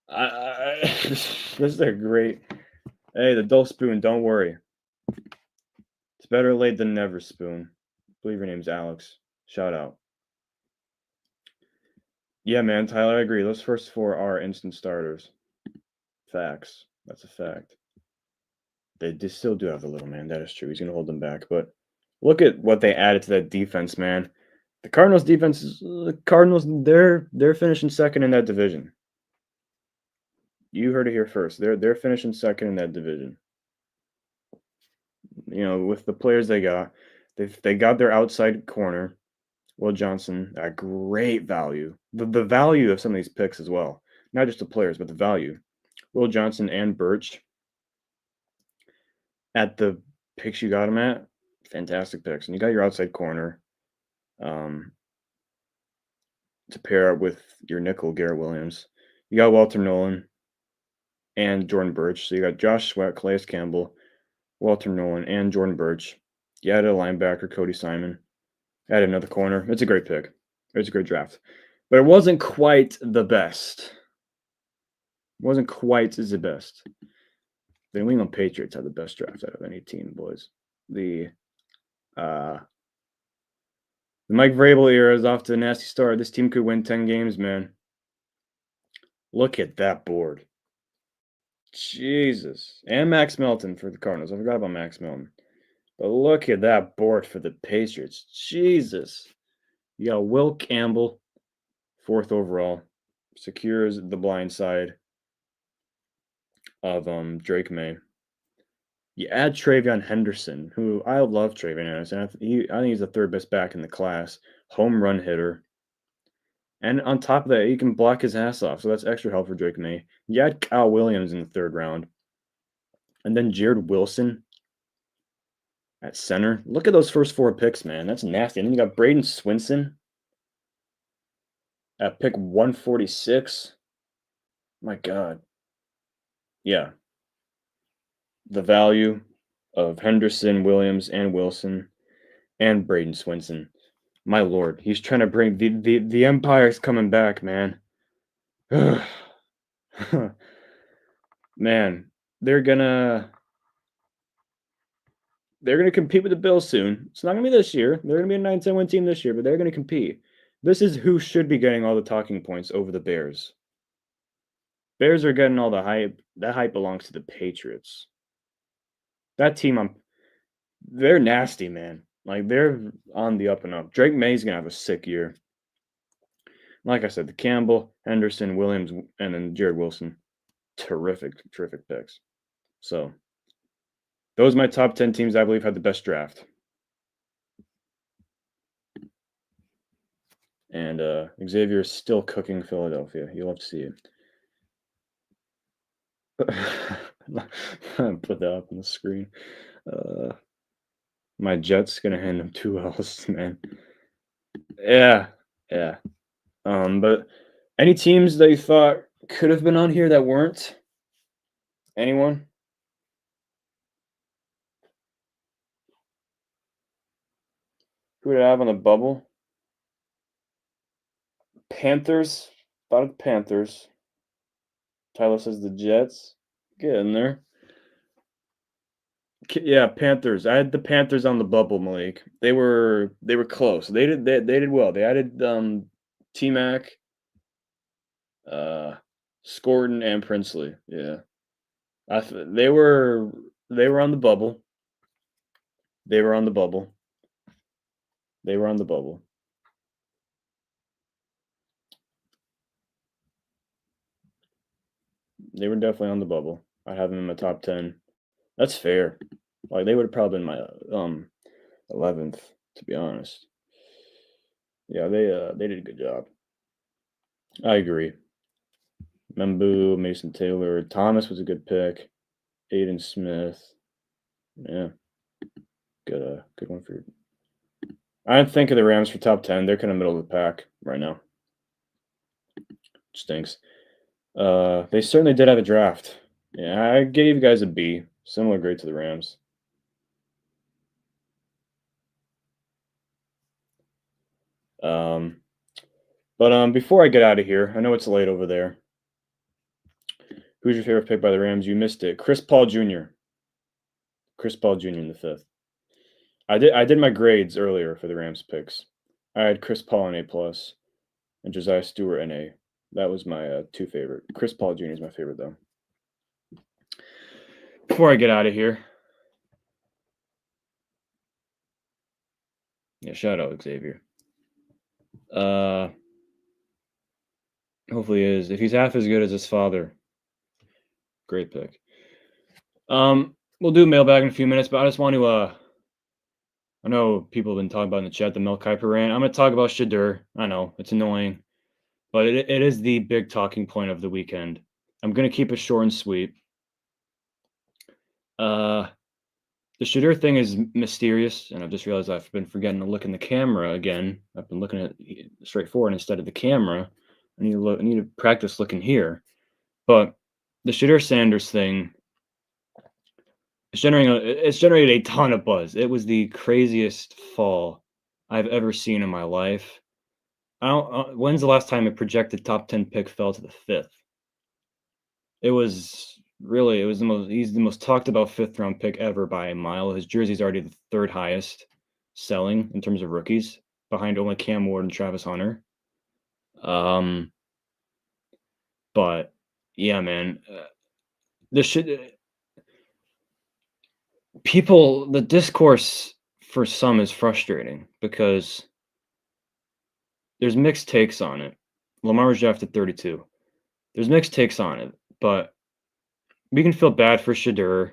This is a great. Hey, the dull spoon, don't worry. It's better late than never, spoon. I believe your name's Alex. Shout out. Yeah, man, Tyler, I agree. Those first 4 are instant starters. Facts. That's a fact. They still do have the little man. That is true. He's going to hold them back. But look at what they added to that defense, man. The Cardinals defense they're finishing second in that division. You heard it here first. They're finishing second in that division. You know, with the players they got their outside corner, Will Johnson, at great value. The value of some of these picks as well. Not just the players, but the value. Will Johnson and Birch at the picks you got him at, fantastic picks. And you got your outside corner. To pair up with your nickel, Garrett Williams. You got Walter Nolan and Jordan Birch. So you got Josh Sweat, Calais Campbell, Walter Nolan, and Jordan Birch. You added a linebacker, Cody Simon. Added another corner. It's a great pick. It's a great draft. But it wasn't quite the best. It wasn't quite the best. The New England Patriots had the best draft out of any team, boys. The Mike Vrabel era is off to a nasty start. This team could win 10 games, man. Look at that board. Jesus. And Max Melton for the Cardinals. I forgot about Max Melton. But look at that board for the Patriots. Jesus. You got Will Campbell, 4th overall. Secures the blind side of Drake May. You add TreVeyon Henderson, who I love TreVeyon Henderson. I think he's the 3rd best back in the class. Home run hitter. And on top of that, he can block his ass off. So that's extra help for Drake May. You add Kyle Williams in the 3rd round. And then Jared Wilson at center. Look at those first 4 picks, man. That's nasty. And then you got Braden Swinson at pick 146. My God. Yeah. The value of Henderson, Williams, and Wilson, and Braden Swinson. My Lord, he's trying to bring the Empire's coming back, man. Man, they're gonna compete with the Bills soon. It's not gonna be this year. They're gonna be a 9-10 win team this year, but they're gonna compete. This is who should be getting all the talking points over the Bears. Bears are getting all the hype. That hype belongs to the Patriots. That team, they're nasty, man. Like, they're on the up and up. Drake May's going to have a sick year. Like I said, the Campbell, Henderson, Williams, and then Jared Wilson. Terrific picks. So, those are my top 10 teams I believe had the best draft. And Xavier's still cooking Philadelphia. You'll have to see it. Put that up on the screen. Uh, my Jets gonna hand them 2 L's, man. Yeah, yeah. But any teams that you thought could have been on here that weren't? Anyone? Who did I have on the bubble? Panthers. Thought of the Panthers. Tyler says the Jets. Get in there. Yeah, Panthers. I had the Panthers on the bubble, Malik. They were close. They did well. They added T Mac, uh, Scorton, and Princely. Yeah, they were on the bubble. They were on the bubble. They were on the bubble. They were definitely on the bubble. I have them in my top 10. That's fair. Like they would have probably been my 11th, to be honest. Yeah, they did a good job. I agree. Membu, Mason Taylor, Thomas was a good pick. Aiden Smith. Yeah, good one for you. I didn't think of the Rams for top 10. They're kind of middle of the pack right now. Stinks. They certainly did have a draft. Yeah, I gave you guys a B. Similar grade to the Rams. Um, but before I get out of here, I know it's late over there. Who's your favorite pick by the Rams? You missed it. Chris Paul Jr. Chris Paul Jr. in the fifth. I did my grades earlier for the Rams picks. I had Chris Paul an A plus and Josiah Stewart an A. That was my two favorite. Chris Paul Jr. is my favorite though. Before I get out of here, yeah, shout out Xavier. Hopefully he is. If he's half as good as his father, great pick. We'll do mailbag in a few minutes, but I just want to I know people have been talking about in the chat the Mel Kiper rant. I'm gonna talk about Shadur. I know it's annoying, but it is the big talking point of the weekend. I'm gonna keep it short and sweet. The Shadur thing is mysterious, and I've just realized I've been forgetting to look in the camera again. I've been looking at straight forward instead of the camera. I need to look. I need to practice looking here. But the Shadur Sanders thing it's generated a ton of buzz. It was the craziest fall I've ever seen in my life. I don't. When's the last time a projected top 10 pick fell to the fifth? It was really. It was the most. He's the most talked about fifth round pick ever by a mile. His jersey's already the third highest selling in terms of rookies, behind only Cam Ward and Travis Hunter. But yeah, man, this should people. The discourse for some is frustrating because there's mixed takes on it. Lamar was drafted 32. There's mixed takes on it, but we can feel bad for Shadur.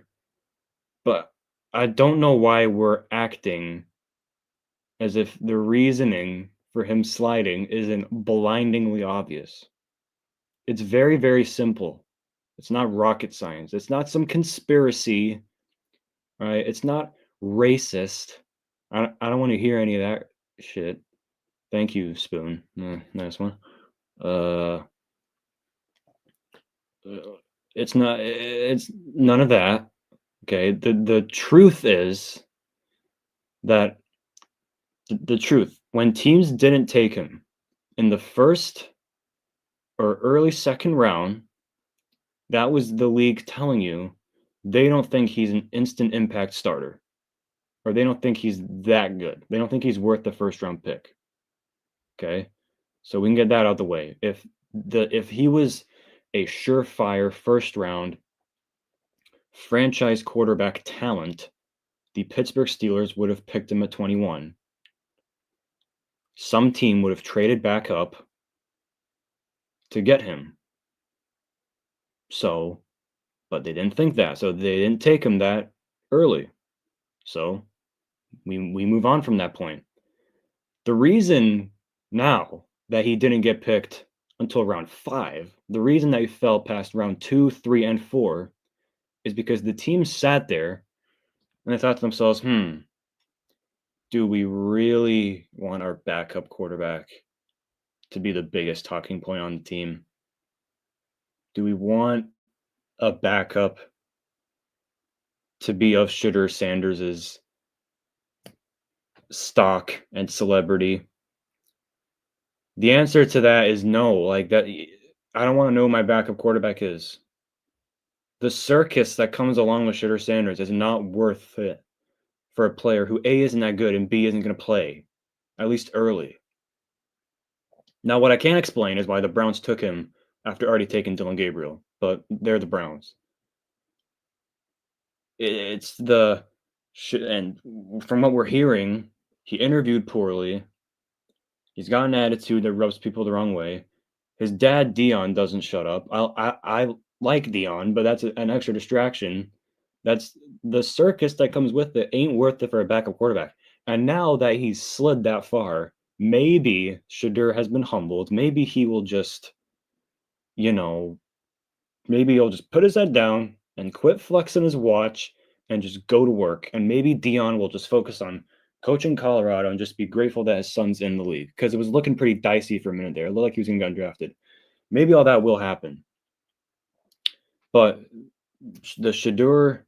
But I don't know why we're acting as if the reasoning for him sliding isn't blindingly obvious. It's very, very simple. It's not rocket science. It's not some conspiracy, right? It's not racist. I don't want to hear any of that shit. Thank you, Spoon. Nice one. It's not. It's none of that. Okay. The truth is that the truth when teams didn't take him in the first or early second round, that was the league telling you they don't think he's an instant impact starter, or they don't think he's that good. They don't think he's worth the first round pick. Okay. So we can get that out the way. If he was a surefire first round franchise quarterback talent, the Pittsburgh Steelers would have picked him at 21. Some team would have traded back up to get him. So, but they didn't think that. So they didn't take him that early. So we move on from that point. The reason now that he didn't get picked until round 5. The reason that he fell past round 2, 3, and 4 is because the team sat there and they thought to themselves, do we really want our backup quarterback to be the biggest talking point on the team? Do we want a backup to be of Shedeur Sanders's stock and celebrity? The answer to that is no. Like that, I don't want to know who my backup quarterback is. The circus that comes along with Shedeur Sanders is not worth it for a player who A isn't that good and B isn't going to play, at least early. Now, what I can't explain is why the Browns took him after already taking Dylan Gabriel, but they're the Browns. It's the and from what we're hearing, he interviewed poorly. He's got an attitude that rubs people the wrong way. His dad Dion doesn't shut up. I like Dion, but that's an extra distraction. That's the circus that comes with it ain't worth it for a backup quarterback. And now that he's slid that far, maybe Shedeur has been humbled. Maybe he will just, you know, maybe he'll just put his head down and quit flexing his watch and just go to work. And maybe Dion will just focus on coaching Colorado and just be grateful that his son's in the league because it was looking pretty dicey for a minute there. It looked like he was going to get undrafted. Maybe all that will happen. But the Shedeur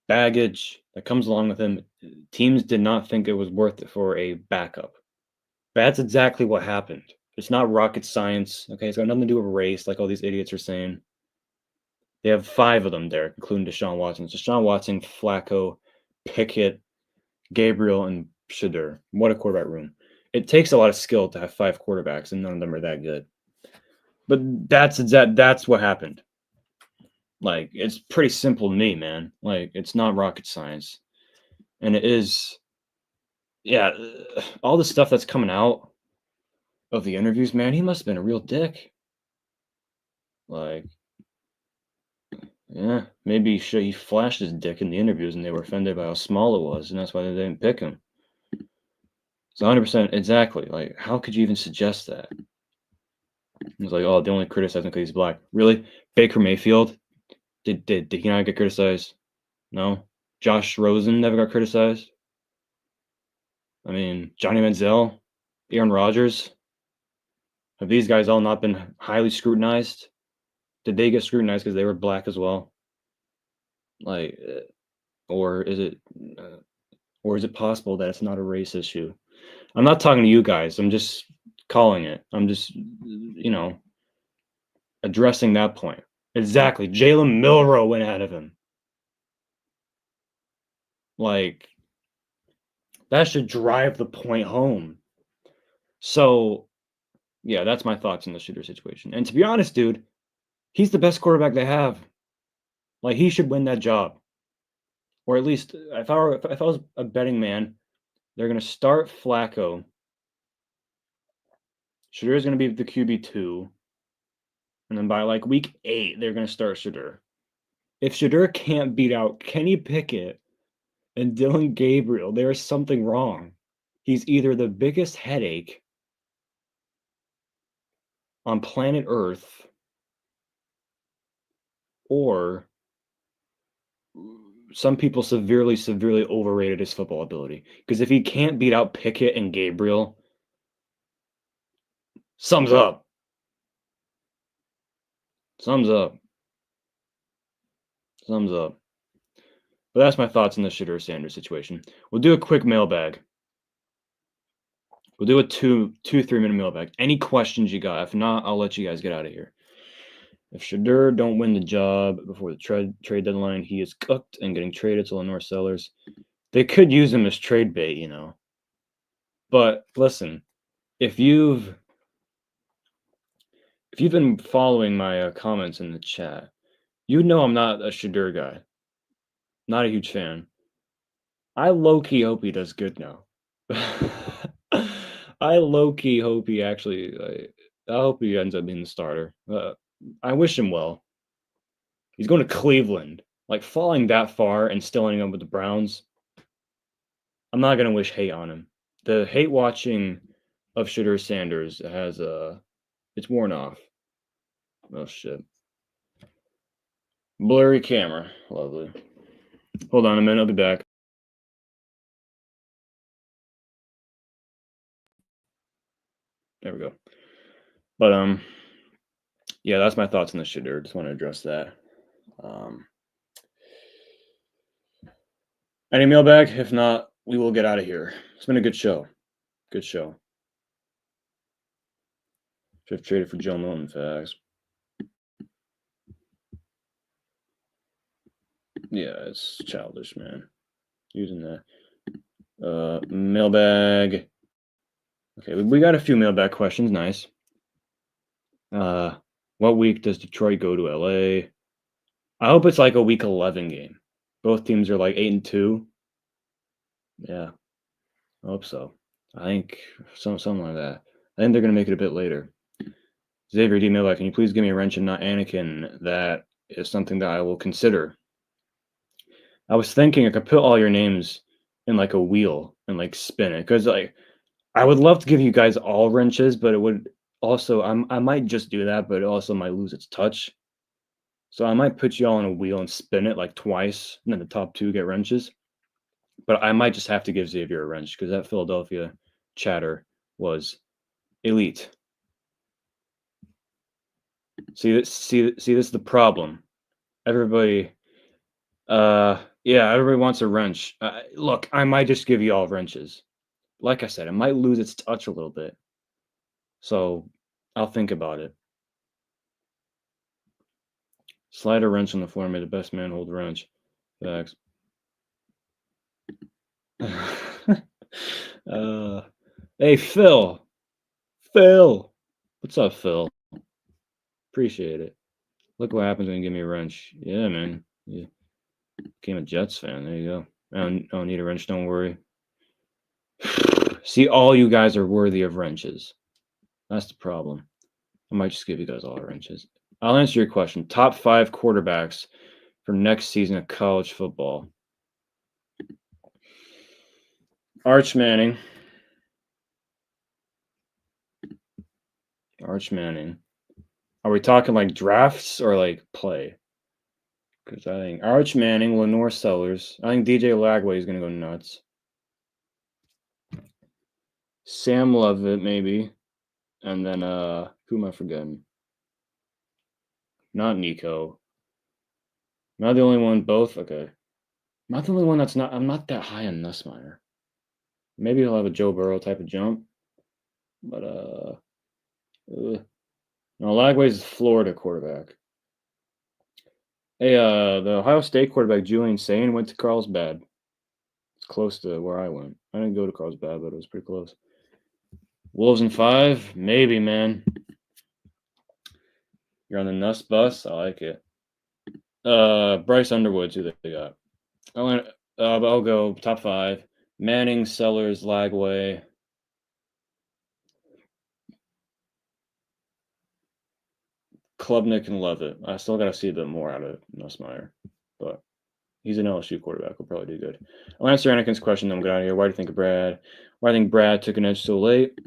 baggage that comes along with him, teams did not think it was worth it for a backup. That's exactly what happened. It's not rocket science. Okay, it's got nothing to do with race, like all these idiots are saying. They have 5 of them there, including Deshaun Watson. Deshaun Watson, Flacco, Pickett, Gabriel, and Shedeur. What a quarterback room. It takes a lot of skill to have 5 quarterbacks, and none of them are that good. But that's what happened. Like, it's pretty simple to me, man. Like, it's not rocket science. And it is, yeah, all the stuff that's coming out of the interviews, man, he must have been a real dick. Like, yeah, maybe he flashed his dick in the interviews and they were offended by how small it was, and that's why they didn't pick him. It's 100% exactly. Like, how could you even suggest that? He's like, oh, they only criticize him because he's black. Really? Baker Mayfield? Did he not get criticized? No? Josh Rosen never got criticized? I mean, Johnny Manziel? Aaron Rodgers? Have these guys all not been highly scrutinized? Did they get scrutinized because they were black as well? Like, or is it, or is it possible that it's not a race issue? I'm not talking to you guys. I'm just calling it. I'm just, addressing that point. Exactly. Jalen Milroe went ahead of him. Like, that should drive the point home. So, yeah, that's my thoughts on the Shedeur situation. And to be honest, dude, he's the best quarterback they have. Like, he should win that job. Or at least, if I was a betting man, they're going to start Flacco. Shedeur is going to be the QB2. And then by like week 8, they're going to start Shedeur. If Shedeur can't beat out Kenny Pickett and Dylan Gabriel, there is something wrong. He's either the biggest headache on planet Earth or some people severely, severely overrated his football ability. Because if he can't beat out Pickett and Gabriel, sums up. Sums up. Sums up. But that's my thoughts on the Shedeur Sanders situation. We'll do a quick mailbag. We'll do a 3-minute mailbag. Any questions you got? If not, I'll let you guys get out of here. If Shedeur don't win the job before the trade deadline, he is cooked and getting traded to Lenore Sellers. They could use him as trade bait, But listen, if you've been following my comments in the chat, you know I'm not a Shedeur guy. Not a huge fan. I low-key hope he does good now. I low-key hope he actually, I hope he ends up being the starter. I wish him well. He's going to Cleveland. Like, falling that far and still ending up with the Browns, I'm not going to wish hate on him. The hate watching of Shedeur Sanders It's worn off. Oh shit. Blurry camera. Lovely. Hold on a minute, I'll be back. There we go. But yeah, that's my thoughts on the shitter. Just want to address that. Any mailbag? If not, we will get out of here. It's been a good show. Good show. Should have traded for Joe Milton, facts. Yeah, it's childish, man. Using that. Mailbag. Okay, we got a few mailbag questions. Nice. What week does Detroit go to LA? I hope it's like a week 11 game. Both teams are like 8-2. Yeah, I hope so. I think something like that. I think they're gonna make it a bit later. Xavier D. Mailbag, can you please give me a wrench and not Anakin? That is something that I will consider. I was thinking I could put all your names in like a wheel and like spin it because like I would love to give you guys all wrenches, but it would also I might just do that, but it also might lose its touch. So I might put you all in a wheel and spin it like twice, and then the top two get wrenches. But I might just have to give Xavier a wrench because that Philadelphia chatter was elite. See, this is the problem. Everybody, yeah, everybody wants a wrench. Look, I might just give you all wrenches. Like I said, it might lose its touch a little bit. So I'll think about it. Slide a wrench on the floor, may the best man hold the wrench. Facts. Hey, Phil. Phil. What's up, Phil? Appreciate it. Look what happens when you give me a wrench. Yeah, man. Yeah. Became a Jets fan. There you go. I don't need a wrench. Don't worry. See, all you guys are worthy of wrenches. That's the problem. I might just give you guys all wrenches. I'll answer your question. Top 5 quarterbacks for next season of college football. Arch Manning. Arch Manning. Are we talking like drafts or like play? Because I think Arch Manning, Lenore Sellers. I think DJ Lagway is going to go nuts. Sam Levitt, maybe. And then, who am I forgetting? Not Nico. Am I the only one? Both? Okay. I'm not the only one that's not. I'm not that high on Nussmeier. Maybe he'll have a Joe Burrow type of jump. But, no, Lagway's Florida quarterback. Hey, the Ohio State quarterback, Julian Sane, went to Carlsbad. It's close to where I went. I didn't go to Carlsbad, but it was pretty close. Wolves in 5? Maybe, man. You're on the Nuss bus? I like it. Bryce Underwood's who they got. I'll go top 5. Manning, Sellers, Lagway. Klubnik and Levitt. I still got to see a bit more out of Nussmeier, but he's an LSU quarterback. He'll probably do good. I'll answer Anakin's question, then we'll get out of here. Why do you think of Brad? Why do you think Brad took an edge so late?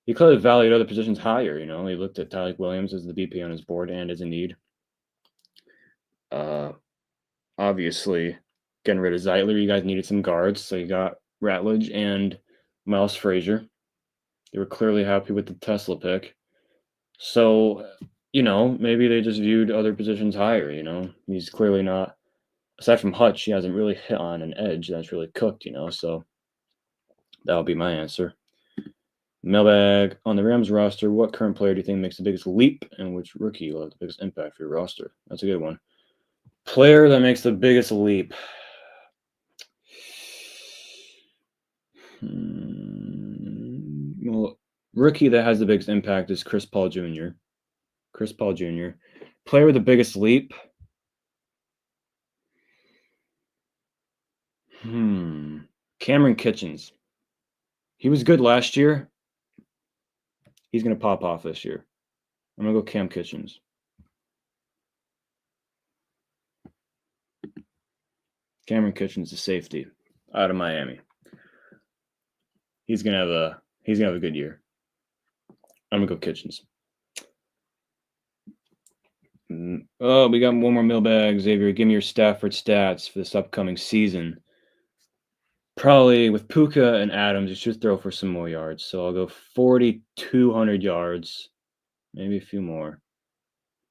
He could have valued other positions higher, you know. He looked at Tyler Williams as the BP on his board and as a need. Obviously, getting rid of Zeitler, you guys needed some guards, so you got Ratledge and Miles Frazier. They were clearly happy with the Tesla pick. So, you know, maybe they just viewed other positions higher, you know. He's clearly not, aside from Hutch, he hasn't really hit on an edge that's really cooked, you know. So that'll be my answer. Mailbag, on the Rams roster, what current player do you think makes the biggest leap and which rookie will have the biggest impact for your roster? That's a good one. Player that makes the biggest leap. Well, rookie that has the biggest impact is Chris Paul Jr. Chris Paul Jr. Player with the biggest leap. Cameron Kitchens. He was good last year. He's going to pop off this year. I'm going to go Cam Kitchens. Cameron Kitchens, the safety out of Miami. He's gonna have a good year. I'm gonna go Kitchens. Oh, we got one more mailbag, Xavier. Give me your Stafford stats for this upcoming season. Probably with Puka and Adams, you should throw for some more yards. So I'll go 4,200 yards, maybe a few more.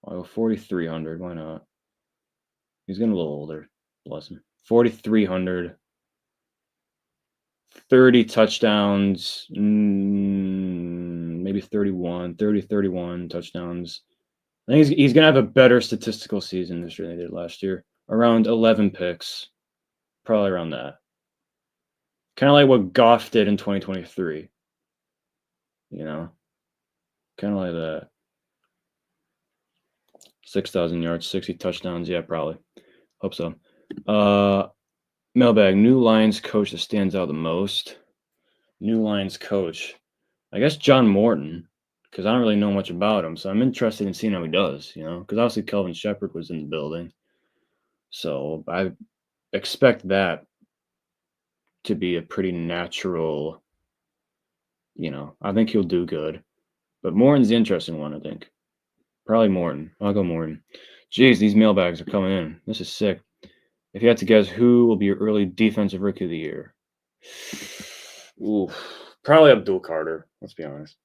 I'll go 4,300. Why not? He's getting a little older. Bless him. 4,300. 30 touchdowns, maybe 31 touchdowns. I think he's going to have a better statistical season this year than he did last year. Around 11 picks, probably around that. Kind of like what Goff did in 2023. You know, kind of like that. 6,000 yards, 60 touchdowns. Yeah, probably. Hope so. Mailbag, new Lions coach that stands out the most. New Lions coach. I guess John Morton, because I don't really know much about him. So I'm interested in seeing how he does, because obviously Kelvin Shepherd was in the building. So I expect that to be a pretty natural, I think he'll do good. But Morton's the interesting one, I think. Probably Morton. I'll go Morton. Jeez, these mailbags are coming in. This is sick. If you had to guess who will be your early defensive rookie of the year, ooh, probably Abdul Carter. Let's be honest.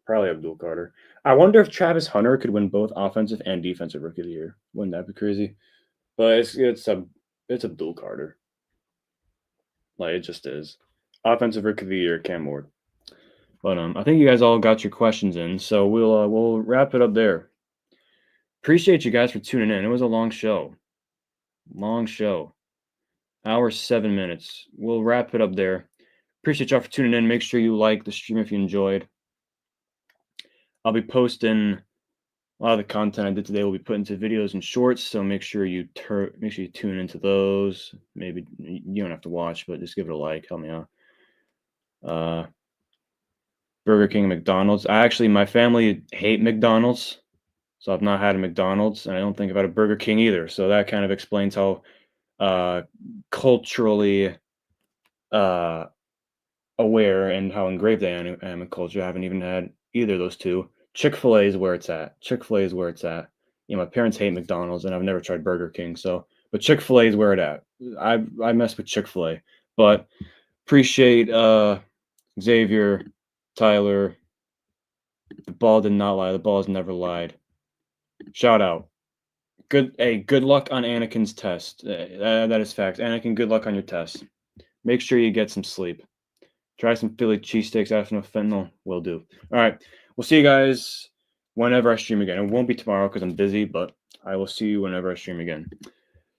Probably Abdul Carter. I wonder if Travis Hunter could win both offensive and defensive rookie of the year. Wouldn't that be crazy? But it's Abdul Carter. Like, it just is. Offensive rookie of the year, Cam Ward. But I think you guys all got your questions in, so we'll wrap it up there. Appreciate you guys for tuning in. It was a long show. Hour 7 minutes. We'll wrap it up there. Appreciate y'all for tuning in. Make sure you like the stream if you enjoyed. I'll be posting a lot of the content I did today will be put into videos and shorts, so make sure you tune into those. Maybe you don't have to watch, but just give it a like. Help me out. Burger King, McDonald's. My family hate McDonald's, so I've not had a McDonald's, and I don't think I've had a Burger King either. So that kind of explains how culturally aware and how engraved I am in culture. I haven't even had either of those two. Chick-fil-A is where it's at. My parents hate McDonald's, and I've never tried Burger King. But Chick-fil-A is where it's at. I mess with Chick-fil-A, but appreciate Xavier, Tyler. The ball did not lie. The ball has never lied. Shout out. Good luck on Anakin's test. That is fact. Anakin, good luck on your test. Make sure you get some sleep. Try some Philly cheesesteaks after no fentanyl. Will do. All right. We'll see you guys whenever I stream again. It won't be tomorrow because I'm busy, but I will see you whenever I stream again.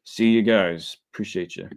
See you guys. Appreciate you.